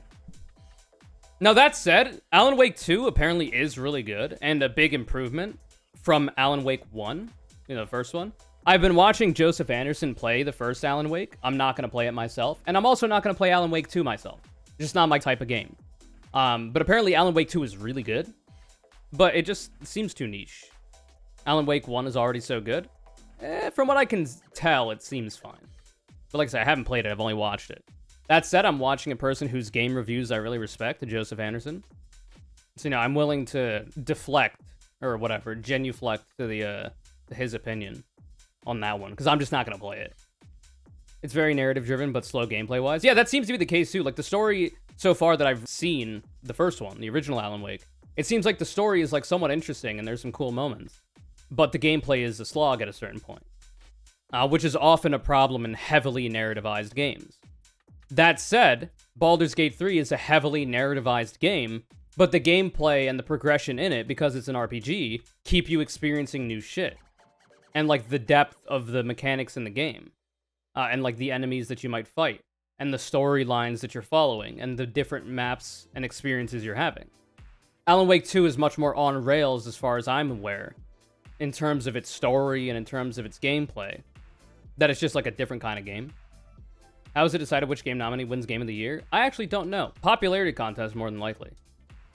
Now, that said, Alan Wake 2 apparently is really good, and a big improvement from Alan Wake 1, the first one. I've been watching Joseph Anderson play the first Alan Wake. I'm not going to play it myself. And I'm also not going to play Alan Wake 2 myself. It's just not my type of game. But apparently Alan Wake 2 is really good. But it just seems too niche. Alan Wake 1 is already so good. From what I can tell, it seems fine. But like I said, I haven't played it. I've only watched it. That said, I'm watching a person whose game reviews I really respect, Joseph Anderson. So, I'm willing to deflect, or whatever, genuflect to his opinion on that one, because I'm just not going to play it. It's very narrative-driven, but slow gameplay-wise. Yeah, that seems to be the case, too. Like, the story so far that I've seen, the first one, the original Alan Wake, it seems like the story is, like, somewhat interesting, and there's some cool moments. But the gameplay is a slog at a certain point. Which is often a problem in heavily narrativized games. That said, Baldur's Gate 3 is a heavily narrativized game, but the gameplay and the progression in it, because it's an RPG, keep you experiencing new shit. And, like, the depth of the mechanics in the game. And, like, the enemies that you might fight. And the storylines that you're following. And the different maps and experiences you're having. Alan Wake 2 is much more on rails as far as I'm aware. In terms of its story and in terms of its gameplay. That it's just, like, a different kind of game. How is it decided which game nominee wins Game of the Year? I actually don't know. Popularity contest, more than likely.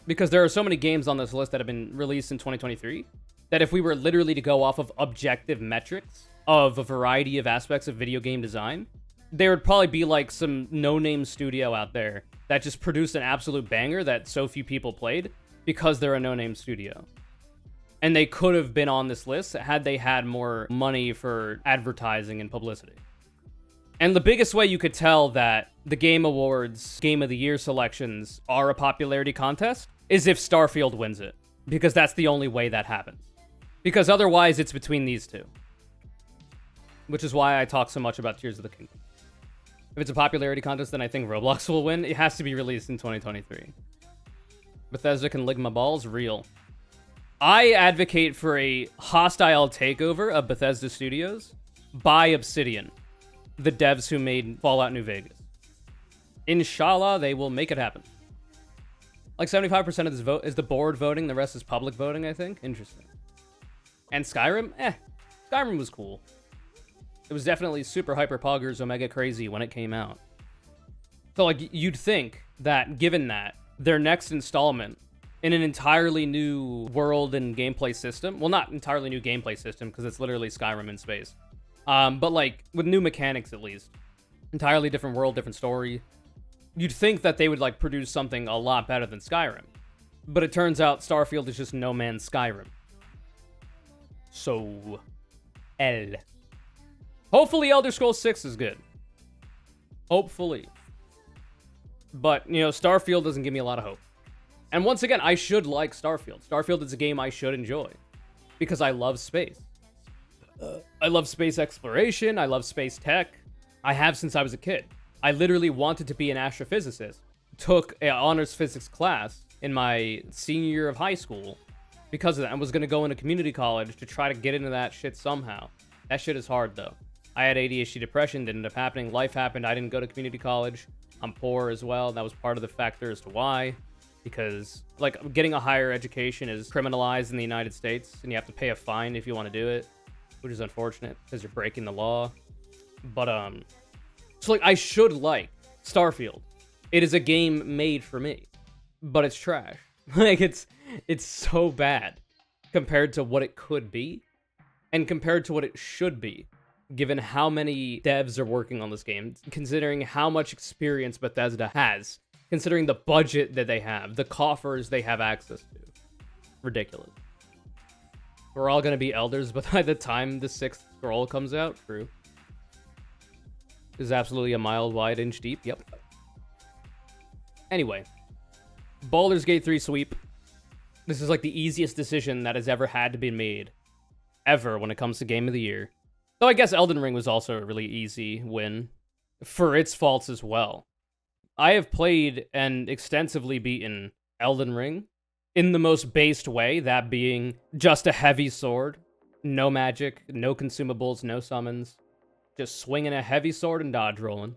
Because there are so many games on this list that have been released in 2023... that if we were literally to go off of objective metrics of a variety of aspects of video game design, there would probably be like some no-name studio out there that just produced an absolute banger that so few people played because they're a no-name studio. And they could have been on this list had they had more money for advertising and publicity. And the biggest way you could tell that the Game Awards Game of the Year selections are a popularity contest is if Starfield wins it. Because that's the only way that happens. Because otherwise, it's between these two. Which is why I talk so much about Tears of the Kingdom. If it's a popularity contest, then I think Roblox will win. It has to be released in 2023. Bethesda can lick my balls? Real. I advocate for a hostile takeover of Bethesda Studios by Obsidian, the devs who made Fallout New Vegas. Inshallah, they will make it happen. Like 75% of this vote is the board voting, the rest is public voting, I think. Interesting. And Skyrim? Skyrim was cool. It was definitely super hyper poggers omega crazy when it came out. So like you'd think that given that their next installment in an entirely new world and gameplay system, well not entirely new gameplay system because it's literally Skyrim in space, but like with new mechanics at least, entirely different world, different story, you'd think that they would like produce something a lot better than Skyrim. But it turns out Starfield is just no man's Skyrim. So, hopefully Elder Scrolls 6 is good. Hopefully. But, you know, Starfield doesn't give me a lot of hope. And once again, I should like Starfield. Starfield is a game I should enjoy. Because I love space. I love space exploration. I love space tech. I have since I was a kid. I literally wanted to be an astrophysicist. Took an honors physics class in my senior year of high school because of that. I was going to go into community college to try to get into that shit somehow. That shit is hard, though. I had ADHD depression, didn't end up happening. Life happened. I didn't go to community college. I'm poor as well. That was part of the factor as to why. Because, like, getting a higher education is criminalized in the United States, and you have to pay a fine if you want to do it, which is unfortunate because you're breaking the law. But, so, like, I should like Starfield. It is a game made for me, but it's trash. Like, it's so bad compared to what it could be and compared to what it should be, given how many devs are working on this game, considering how much experience Bethesda has, considering the budget that they have, the coffers they have access to. Ridiculous. We're all going to be elders, but by the time the 6th scroll comes out, true. This is absolutely a mile wide, inch deep. Yep. Anyway, Baldur's Gate 3 sweep. This is like the easiest decision that has ever had to be made, ever, when it comes to Game of the Year. Though I guess Elden Ring was also a really easy win, for its faults as well. I have played and extensively beaten Elden Ring in the most based way, that being just a heavy sword, no magic, no consumables, no summons, just swinging a heavy sword and dodge rolling.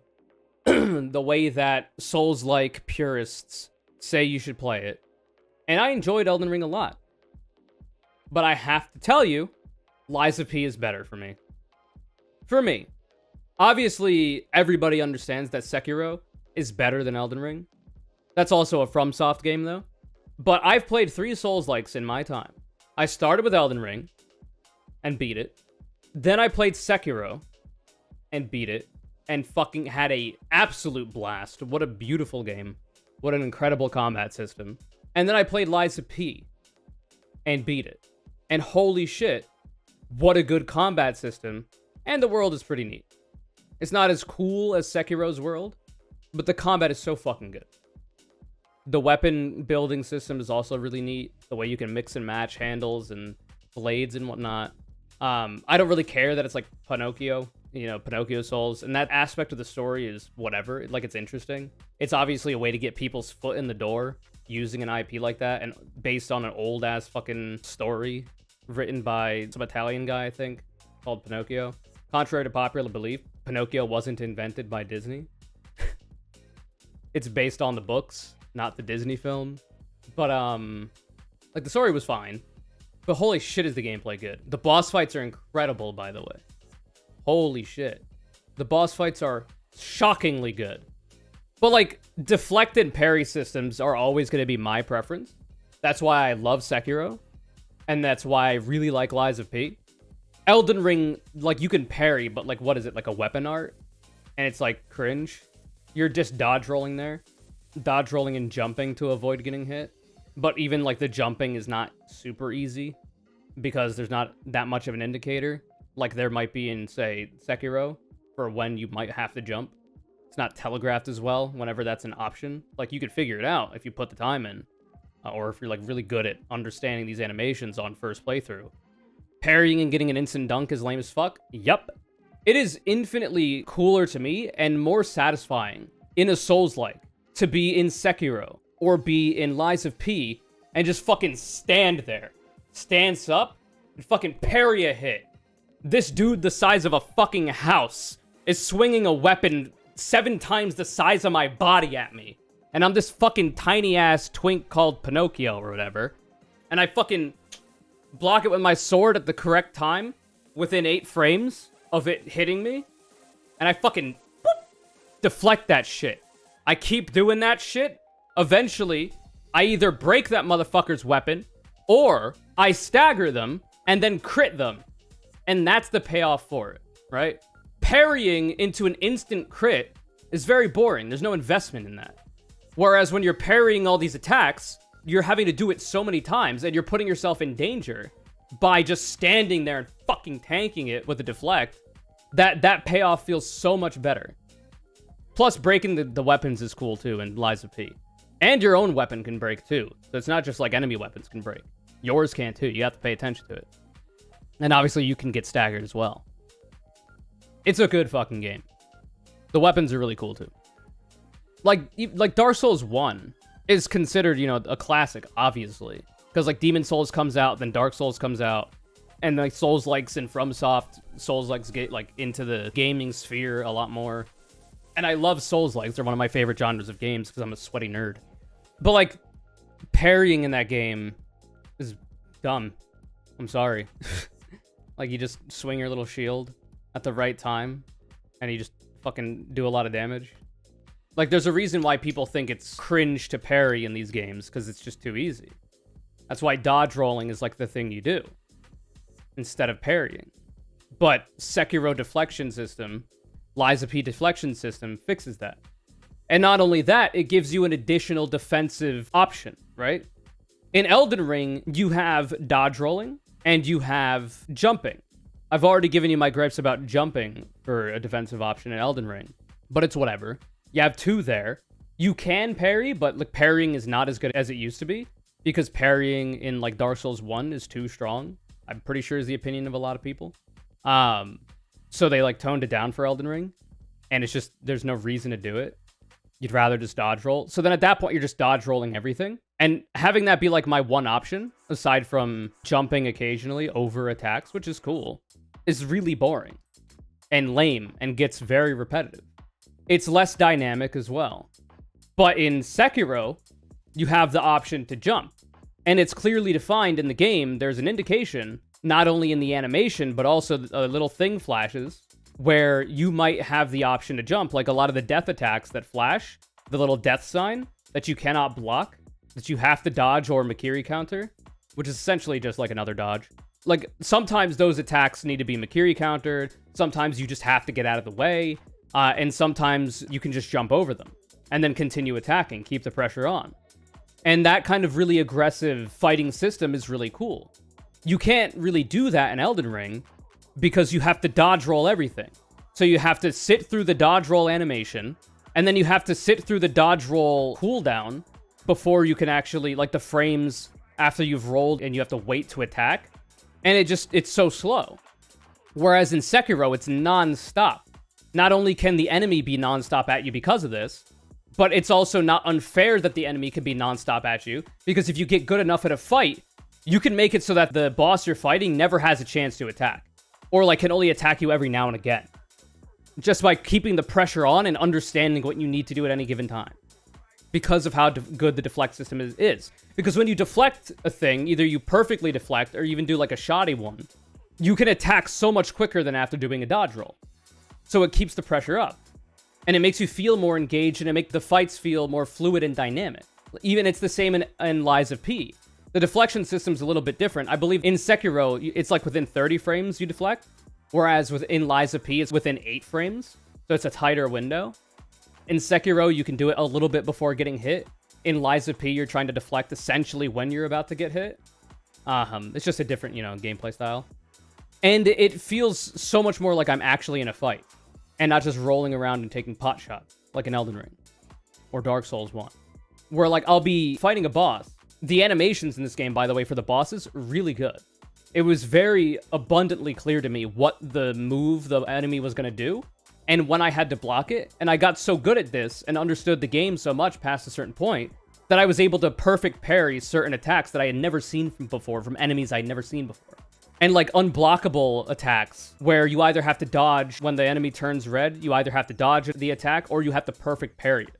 The way that Souls-like purists say you should play it. And I enjoyed Elden Ring a lot. But I have to tell you, Lies of P is better for me. For me. Obviously, everybody understands that Sekiro is better than Elden Ring. That's also a FromSoft game, though. But I've played 3 Souls-likes in my time. I started with Elden Ring and beat it. Then I played Sekiro and beat it. And fucking had a absolute blast. What a beautiful game. What an incredible combat system. And then I played Lies of P and beat it. And holy shit, what a good combat system. And the world is pretty neat. It's not as cool as Sekiro's world, but the combat is so fucking good. The weapon building system is also really neat. The way you can mix and match handles and blades and whatnot. I don't really care that it's like Pinocchio. You know, Pinocchio Souls, and that aspect of the story is whatever. Like, it's interesting. It's obviously a way to get people's foot in the door using an IP like that, and based on an old-ass fucking story written by some Italian guy, I think, called Pinocchio. Contrary to popular belief, Pinocchio wasn't invented by Disney. It's based on the books, not the Disney film. But, like, the story was fine. But holy shit is the gameplay good. The boss fights are incredible, by the way. Holy shit. The boss fights are shockingly good. But, like, deflect and parry systems are always going to be my preference. That's why I love Sekiro. And that's why I really like Lies of P. Elden Ring, like, you can parry, but, like, what is it? Like a weapon art? And it's, like, cringe. You're just dodge rolling there. Dodge rolling and jumping to avoid getting hit. But even, like, the jumping is not super easy. Because there's not that much of an indicator. Like there might be in, say, Sekiro, for when you might have to jump. It's not telegraphed as well whenever that's an option. Like, you could figure it out if you put the time in. or if you're like really good at understanding these animations on first playthrough, parrying and getting an instant dunk is lame as fuck. Yup. It is infinitely cooler to me and more satisfying in a Souls-like to be in Sekiro or be in Lies of P and just fucking stand there. Stands up and fucking parry a hit. This dude the size of a fucking house is swinging a weapon 7 times the size of my body at me. And I'm this fucking tiny-ass twink called Pinocchio or whatever. And I fucking block it with my sword at the correct time within 8 frames of it hitting me. And I fucking deflect that shit. I keep doing that shit. Eventually, I either break that motherfucker's weapon or I stagger them and then crit them. And that's the payoff for it, right? Parrying into an instant crit is very boring. There's no investment in that. Whereas when you're parrying all these attacks, you're having to do it so many times and you're putting yourself in danger by just standing there and fucking tanking it with a deflect. That payoff feels so much better. Plus, breaking the weapons is cool too in Lies of P. And your own weapon can break too. So it's not just like enemy weapons can break. Yours can too. You have to pay attention to it. And obviously you can get staggered as well. It's a good fucking game. The weapons are really cool too. Like Dark Souls 1 is considered, you know, a classic, obviously. Because like Demon Souls comes out, then Dark Souls comes out. And like Souls-likes and FromSoft, Souls-likes get like into the gaming sphere a lot more. And I love Souls-likes. They're one of my favorite genres of games because I'm a sweaty nerd. But like parrying in that game is dumb. I'm sorry. Like you just swing your little shield at the right time and you just fucking do a lot of damage. Like there's a reason why people think it's cringe to parry in these games because it's just too easy. That's why dodge rolling is like the thing you do instead of parrying. But Sekiro deflection system, Lies of P deflection system fixes that. And not only that, it gives you an additional defensive option, right? In Elden Ring, you have dodge rolling and you have jumping. I've already given you my gripes about jumping for a defensive option in Elden Ring, but it's whatever. You have 2 there. You can parry, but like parrying is not as good as it used to be because parrying in like Dark Souls 1 is too strong. I'm pretty sure is the opinion of a lot of people. So they like toned it down for Elden Ring and it's just, there's no reason to do it. You'd rather just dodge roll. So then at that point, you're just dodge rolling everything. And having that be like my one option, aside from jumping occasionally over attacks, which is cool, is really boring and lame and gets very repetitive. It's less dynamic as well. But in Sekiro, you have the option to jump. And it's clearly defined in the game. There's an indication, not only in the animation, but also a little thing flashes where you might have the option to jump. Like a lot of the death attacks that flash, the little death sign that you cannot block, that you have to dodge or Makiri counter, which is essentially just like another dodge. Like sometimes those attacks need to be Makiri countered. Sometimes you just have to get out of the way. And sometimes you can just jump over them and then continue attacking, keep the pressure on. And that kind of really aggressive fighting system is really cool. You can't really do that in Elden Ring because you have to dodge roll everything. So you have to sit through the dodge roll animation, and then you have to sit through the dodge roll cooldown before you can actually, like the frames after you've rolled and you have to wait to attack. And it's so slow. Whereas in Sekiro, it's non-stop. Not only can the enemy be non-stop at you because of this, but it's also not unfair that the enemy can be non-stop at you, because if you get good enough at a fight, you can make it so that the boss you're fighting never has a chance to attack. Or like can only attack you every now and again. Just by keeping the pressure on and understanding what you need to do at any given time. Because of how good the deflect system is. Because when you deflect a thing, either you perfectly deflect or even do like a shoddy one, you can attack so much quicker than after doing a dodge roll. So it keeps the pressure up. And it makes you feel more engaged and it makes the fights feel more fluid and dynamic. Even it's the same in Lies of P. The deflection system's a little bit different. I believe in Sekiro, it's like within 30 frames you deflect. Whereas in Lies of P, it's within 8 frames. So it's a tighter window. In Sekiro, you can do it a little bit before getting hit. In Lies of P, you're trying to deflect essentially when you're about to get hit. It's just a different, gameplay style. And it feels so much more like I'm actually in a fight. And not just rolling around and taking pot shots, like in Elden Ring. Or Dark Souls 1. Where, like, I'll be fighting a boss, The animations in this game, by the way, for the bosses, really good. It was very abundantly clear to me what the move the enemy was going to do, and when I had to block it, and I got so good at this and understood the game so much past a certain point that I was able to perfect parry certain attacks that I had never seen before from enemies I'd never seen before. And like unblockable attacks where you either have to dodge when the enemy turns red, you either have to dodge the attack or you have to perfect parry it.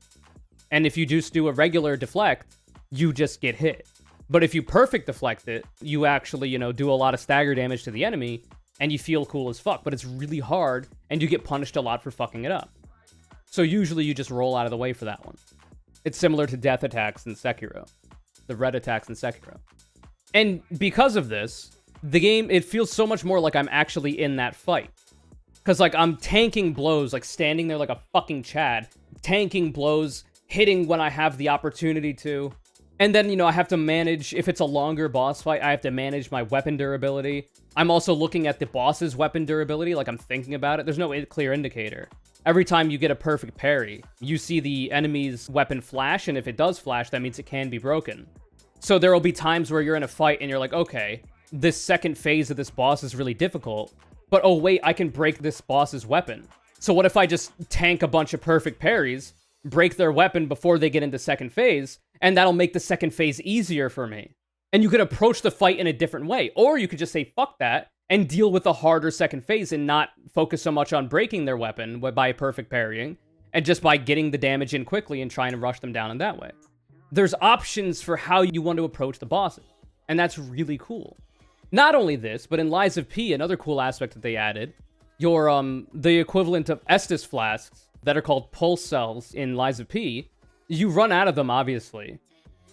And if you just do a regular deflect, you just get hit. But if you perfect deflect it, you actually, you know, do a lot of stagger damage to the enemy and you feel cool as fuck, but it's really hard and you get punished a lot for fucking it up. So usually you just roll out of the way for that one. It's similar to death attacks in Sekiro, the red attacks in Sekiro. And because of this, the game, it feels so much more like I'm actually in that fight. Because, like, I'm tanking blows, like, standing there like a fucking Chad, tanking blows, hitting when I have the opportunity to. And then, you know, I have to manage, if it's a longer boss fight, I have to manage my weapon durability. I'm also looking at the boss's weapon durability, like I'm thinking about it. There's no clear indicator. Every time you get a perfect parry, you see the enemy's weapon flash, and if it does flash, that means it can be broken. So there will be times where you're in a fight and you're like, okay, this second phase of this boss is really difficult, but oh wait, I can break this boss's weapon. So what if I just tank a bunch of perfect parries, break their weapon before they get into second phase, and that'll make the second phase easier for me. And you could approach the fight in a different way, or you could just say, fuck that, and deal with a harder second phase and not focus so much on breaking their weapon by perfect parrying, and just by getting the damage in quickly and trying to rush them down in that way. There's options for how you want to approach the bosses, and that's really cool. Not only this, but in Lies of P, another cool aspect that they added, the equivalent of Estus flasks that are called pulse cells in Lies of P, you run out of them, obviously.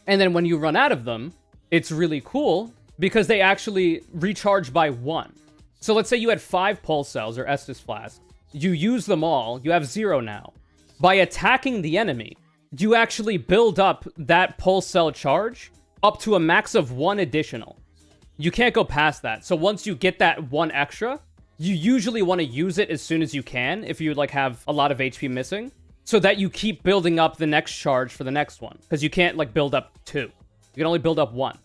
And then when you run out of them, it's really cool because they actually recharge by 1. So let's say you had 5 pulse cells or Estus flasks. You use them all, you have 0 now. By attacking the enemy, you actually build up that pulse cell charge up to a max of 1 additional. You can't go past that. So once you get that 1 extra, you usually want to use it as soon as you can if you like have a lot of HP missing, so that you keep building up the next charge for the next one, because you can't like build up 2. You can only build up 1.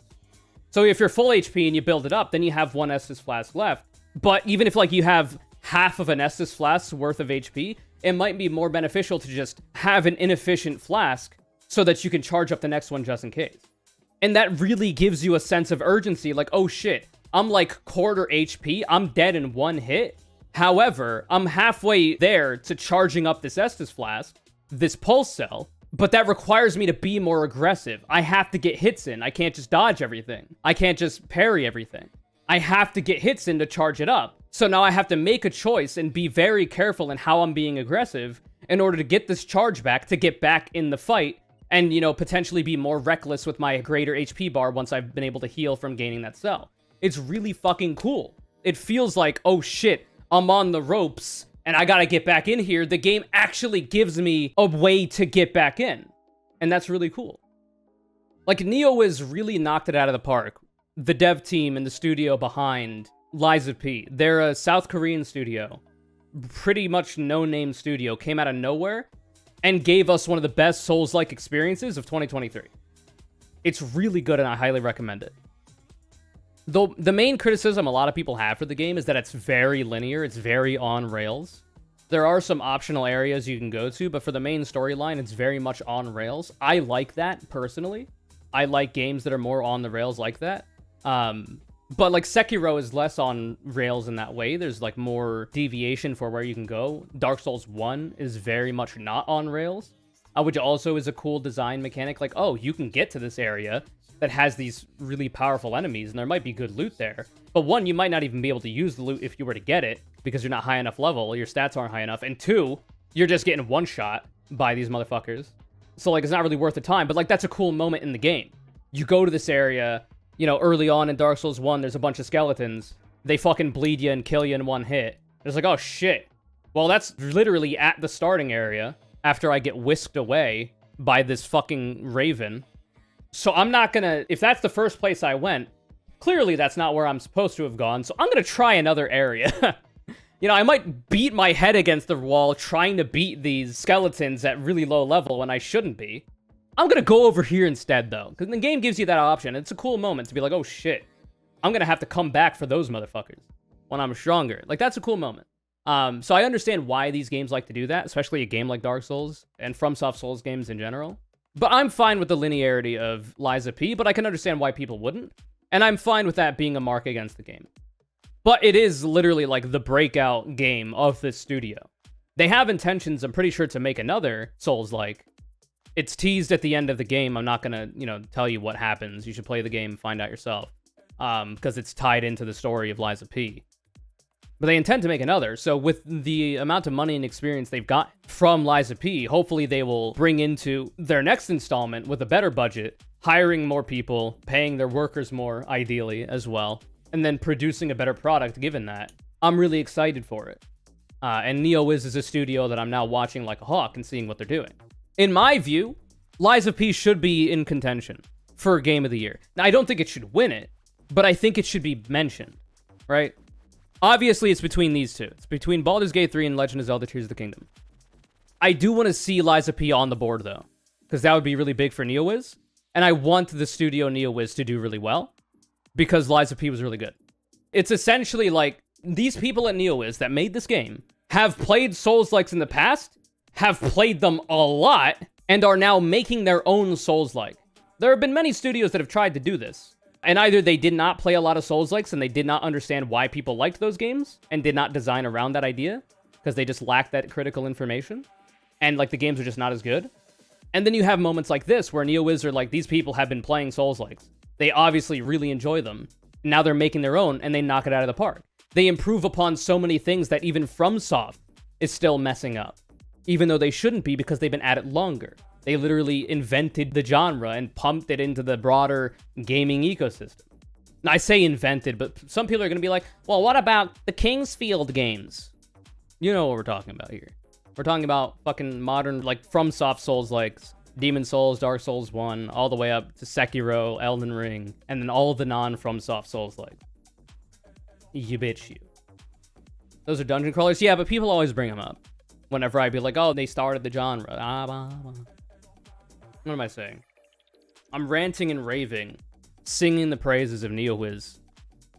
So if you're full HP and you build it up, then you have 1 Estus flask left. But even if like you have half of an Estus flask's worth of HP, it might be more beneficial to just have an inefficient flask so that you can charge up the next one just in case. And that really gives you a sense of urgency, like, oh shit, I'm like quarter HP, I'm dead in 1 hit. However, I'm halfway there to charging up this Estus flask, this pulse cell, but that requires me to be more aggressive. I have to get hits in. I can't just dodge everything. I can't just parry everything. I have to get hits in to charge it up. So now I have to make a choice and be very careful in how I'm being aggressive in order to get this charge back, to get back in the fight, and, you know, potentially be more reckless with my greater HP bar once I've been able to heal from gaining that cell. It's really fucking cool. It feels like, oh shit, I'm on the ropes, and I gotta get back in here. The game actually gives me a way to get back in. And that's really cool. Like, Neowiz really knocked it out of the park. The dev team and the studio behind Lies of P. They're a South Korean studio. Pretty much no-name studio. Came out of nowhere and gave us one of the best Souls-like experiences of 2023. It's really good, and I highly recommend it. Though the main criticism a lot of people have for the game is that it's very linear, it's very on rails. There are some optional areas you can go to, but for the main storyline, it's very much on rails. I like that, personally. I like games that are more on the rails like that. But like Sekiro is less on rails in that way. There's like more deviation for where you can go. Dark Souls 1 is very much not on rails, which also is a cool design mechanic. Like, oh, you can get to this area that has these really powerful enemies, and there might be good loot there. But 1, you might not even be able to use the loot if you were to get it, because you're not high enough level, your stats aren't high enough. And 2, you're just getting one-shot by these motherfuckers. So, like, it's not really worth the time, but, like, that's a cool moment in the game. You go to this area, you know, early on in Dark Souls 1, there's a bunch of skeletons. They fucking bleed you and kill you in 1 hit. It's like, oh, shit. Well, that's literally at the starting area, after I get whisked away by this fucking raven. So I'm not gonna, if that's the first place I went, clearly that's not where I'm supposed to have gone, so I'm gonna try another area. You know, I might beat my head against the wall trying to beat these skeletons at really low level when I shouldn't be. I'm gonna go over here instead, though, because the game gives you that option. It's a cool moment to be like, oh shit, I'm gonna have to come back for those motherfuckers when I'm stronger. Like, that's a cool moment. So I understand why these games like to do that, especially a game like Dark Souls and FromSoft Souls games in general. But I'm fine with the linearity of Liza P, but I can understand why people wouldn't. And I'm fine with that being a mark against the game. But it is literally like the breakout game of this studio. They have intentions, I'm pretty sure, to make another Souls-like. It's teased at the end of the game. I'm not gonna, tell you what happens. You should play the game, find out yourself. Because it's tied into the story of Liza P. But they intend to make another, so with the amount of money and experience they've got from Liza P, hopefully they will bring into their next installment with a better budget, hiring more people, paying their workers more, ideally, as well, and then producing a better product given that. I'm really excited for it. And NeoWiz is a studio that I'm now watching like a hawk and seeing what they're doing. In my view, Liza P should be in contention for Game of the Year. Now, I don't think it should win it, but I think it should be mentioned, right? Obviously, it's between these two. It's between Baldur's Gate 3 and Legend of Zelda Tears of the Kingdom. I do want to see Liza P on the board, though, because that would be really big for NeoWiz, and I want the studio NeoWiz to do really well, because Liza P was really good. It's essentially like, these people at NeoWiz that made this game have played Souls-likes in the past, have played them a lot, and are now making their own Souls-like. There have been many studios that have tried to do this. And either they did not play a lot of Souls-likes and they did not understand why people liked those games and did not design around that idea because they just lacked that critical information and like the games are just not as good. And then you have moments like this where NeoWiz are like, these people have been playing Souls-likes. They obviously really enjoy them. Now they're making their own and they knock it out of the park. They improve upon so many things that even FromSoft is still messing up, even though they shouldn't be because they've been at it longer. They literally invented the genre and pumped it into the broader gaming ecosystem. Now, I say invented, but some people are going to be like, well, what about the Kingsfield games? You know what we're talking about here. We're talking about fucking modern, like, FromSoft Souls-likes, Demon Souls, Dark Souls 1, all the way up to Sekiro, Elden Ring, and then all the non-FromSoft Souls-like. You bitch, you. Those are dungeon crawlers? Yeah, but people always bring them up. Whenever I be like, oh, they started the genre. What am I saying? I'm ranting and raving, singing the praises of NeoWiz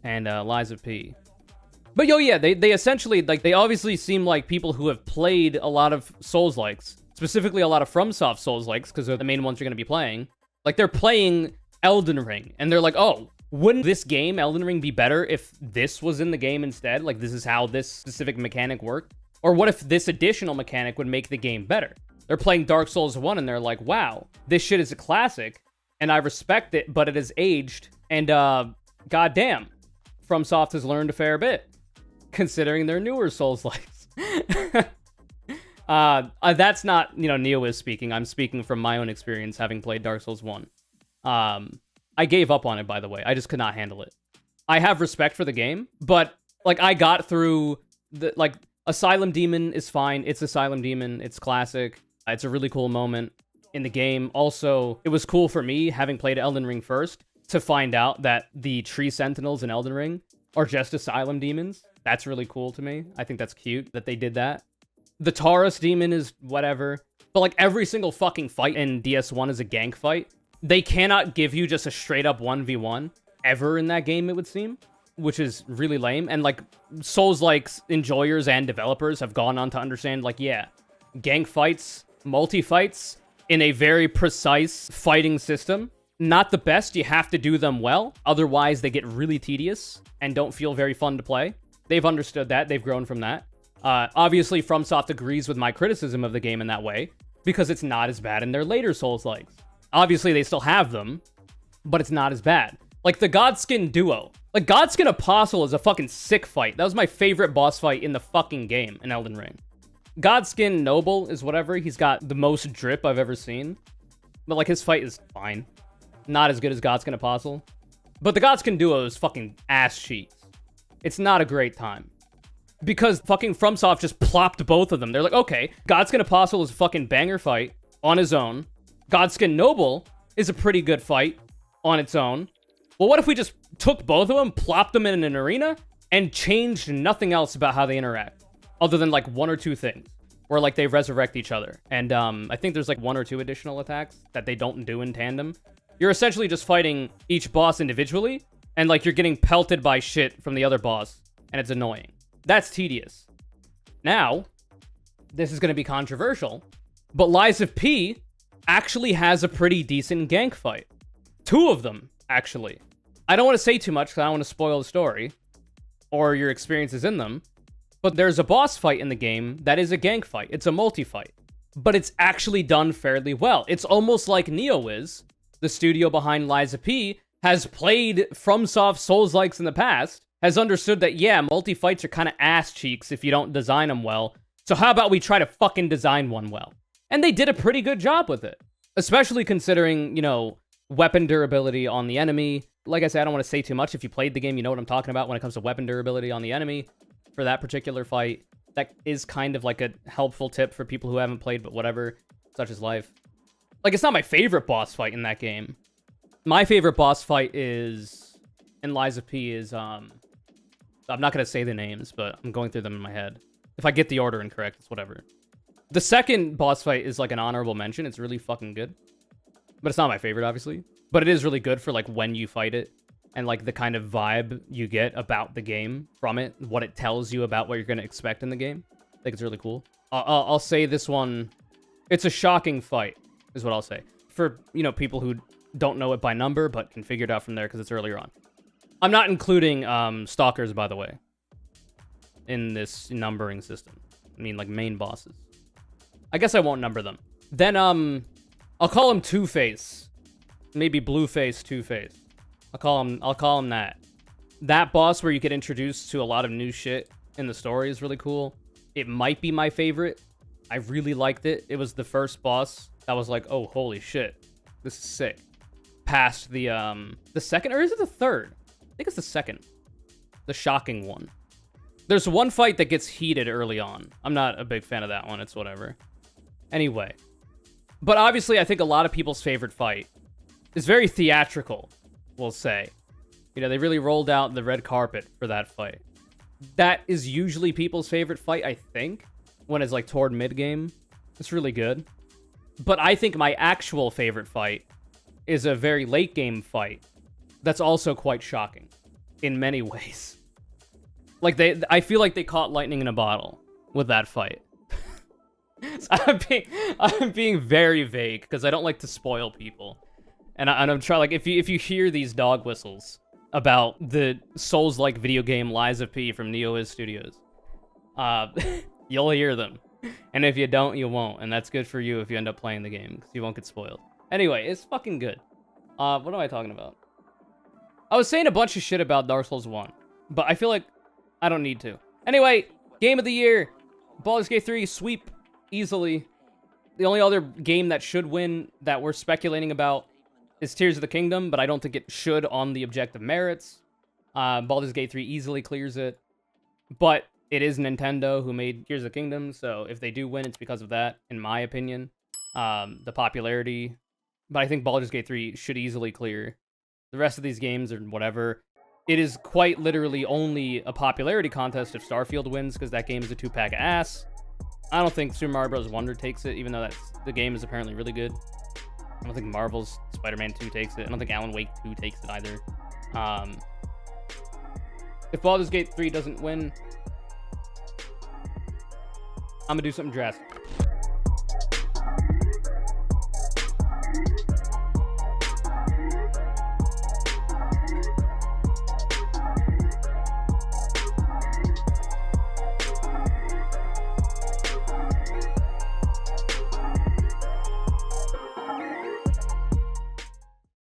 and Liza P. But yeah, they essentially, like, they obviously seem like people who have played a lot of Souls-likes, specifically a lot of FromSoft Souls-likes, because they're the main ones you're going to be playing. Like, they're playing Elden Ring, and they're like, oh, wouldn't this game, Elden Ring, be better if this was in the game instead? Like, this is how this specific mechanic worked? Or what if this additional mechanic would make the game better? They're playing Dark Souls 1 and they're like, wow, this shit is a classic and I respect it, but it has aged. And goddamn, FromSoft has learned a fair bit, considering their newer Souls-likes. That's not, NeoWiz speaking. I'm speaking from my own experience having played Dark Souls 1. I gave up on it, by the way. I just could not handle it. I have respect for the game, but like I got through the, like, Asylum Demon is fine. It's Asylum Demon. It's classic. It's a really cool moment in the game. Also, it was cool for me, having played Elden Ring first, to find out that the tree sentinels in Elden Ring are just Asylum Demons. That's really cool to me. I think that's cute that they did that. The Taurus Demon is whatever. But like every single fucking fight in DS1 is a gank fight. They cannot give you just a straight up 1v1 ever in that game, it would seem, which is really lame. And like Souls-like enjoyers and developers have gone on to understand, like, yeah, gank fights, multi-fights in a very precise fighting system, not the best. You have to do them well. Otherwise, they get really tedious and don't feel very fun to play. They've understood that. They've grown from that. Obviously, FromSoft agrees with my criticism of the game in that way, because it's not as bad in their later Souls-likes. Obviously, they still have them, but it's not as bad. Like the Godskin duo. Like Godskin Apostle is a fucking sick fight. That was my favorite boss fight in the fucking game in Elden Ring. Godskin Noble is whatever. He's got the most drip I've ever seen. But like his fight is fine. Not as good as Godskin Apostle. But the Godskin duo is fucking ass cheeks. It's not a great time. Because fucking FromSoft just plopped both of them. They're like, okay, Godskin Apostle is a fucking banger fight on his own. Godskin Noble is a pretty good fight on its own. Well, what if we just took both of them, plopped them in an arena, and changed nothing else about how they interact, other than like one or two things? where like they resurrect each other. And I think there's like 1 or 2 additional attacks that they don't do in tandem. You're essentially just fighting each boss individually, and like you're getting pelted by shit from the other boss, and it's annoying. That's tedious. Now, this is going to be controversial, but Lies of P actually has a pretty decent gank fight. 2 of them, actually. I don't want to say too much because I don't want to spoil the story or your experiences in them, but there's a boss fight in the game that is a gank fight. It's a multi-fight, but it's actually done fairly well. It's almost like NeoWiz, the studio behind Lies of P, has played FromSoft Souls-likes in the past, has understood that, yeah, multi-fights are kind of ass cheeks if you don't design them well, so how about we try to fucking design one well? And they did a pretty good job with it, especially considering, you know, weapon durability on the enemy. Like I said, I don't want to say too much. If you played the game, you know what I'm talking about when it comes to weapon durability on the enemy for that particular fight. That is kind of like a helpful tip for people who haven't played, but whatever, such is life. Like, it's not my favorite boss fight in that game. My favorite boss fight is, in Lies of P, is, I'm not going to say the names, but I'm going through them in my head. If I get the order incorrect, it's whatever. The second boss fight is like an honorable mention. It's really fucking good. But it's not my favorite, obviously. But it is really good for like when you fight it and like the kind of vibe you get about the game from it, what it tells you about what you're going to expect in the game. I think it's really cool. I'll say this one, it's a shocking fight, is what I'll say. For, you know, people who don't know it by number, but can figure it out from there because it's earlier on. I'm not including stalkers, by the way, in this numbering system. I mean, like, main bosses. I guess I won't number them. Then, I'll call him Two-Face. Maybe Blueface Two-Face. I'll call him that. That boss where you get introduced to a lot of new shit in the story is really cool. It might be my favorite. I really liked it. It was the first boss that was like, oh, holy shit. This is sick. Past the second, or is it the third? I think it's the second. The shocking one. There's one fight that gets heated early on. I'm not a big fan of that one. It's whatever. Anyway. But obviously, I think a lot of people's favorite fight is very theatrical, we'll say. You know, they really rolled out the red carpet for that fight. That is usually people's favorite fight, I think, when it's like toward mid-game. It's really good. But I think my actual favorite fight is a very late-game fight that's also quite shocking in many ways. Like, I feel like they caught lightning in a bottle with that fight. So I'm being very vague because I don't like to spoil people. And I'm trying, like, if you hear these dog whistles about the Souls-like video game Lies of P from NeoWiz Studios, you'll hear them. And if you don't, you won't. And that's good for you if you end up playing the game, because you won't get spoiled. Anyway, it's fucking good. What am I talking about? I was saying a bunch of shit about Dark Souls 1, but I feel like I don't need to. Anyway, Game of the Year. Baldur's Gate 3, sweep, easily. The only other game that should win that we're speculating about is Tears of the Kingdom, but I don't think it should on the objective merits. Baldur's Gate 3 easily clears it. But it is Nintendo who made Tears of the Kingdom, so if they do win, it's because of that, in my opinion. The popularity. But I think Baldur's Gate 3 should easily clear. The rest of these games are whatever. It is quite literally only a popularity contest if Starfield wins, because that game is a 2-pack ass. I don't think Super Mario Bros. Wonder takes it, even though the game is apparently really good. I don't think Marvel's Spider-Man 2 takes it. I don't think Alan Wake 2 takes it either. If Baldur's Gate 3 doesn't win, I'm gonna do something drastic.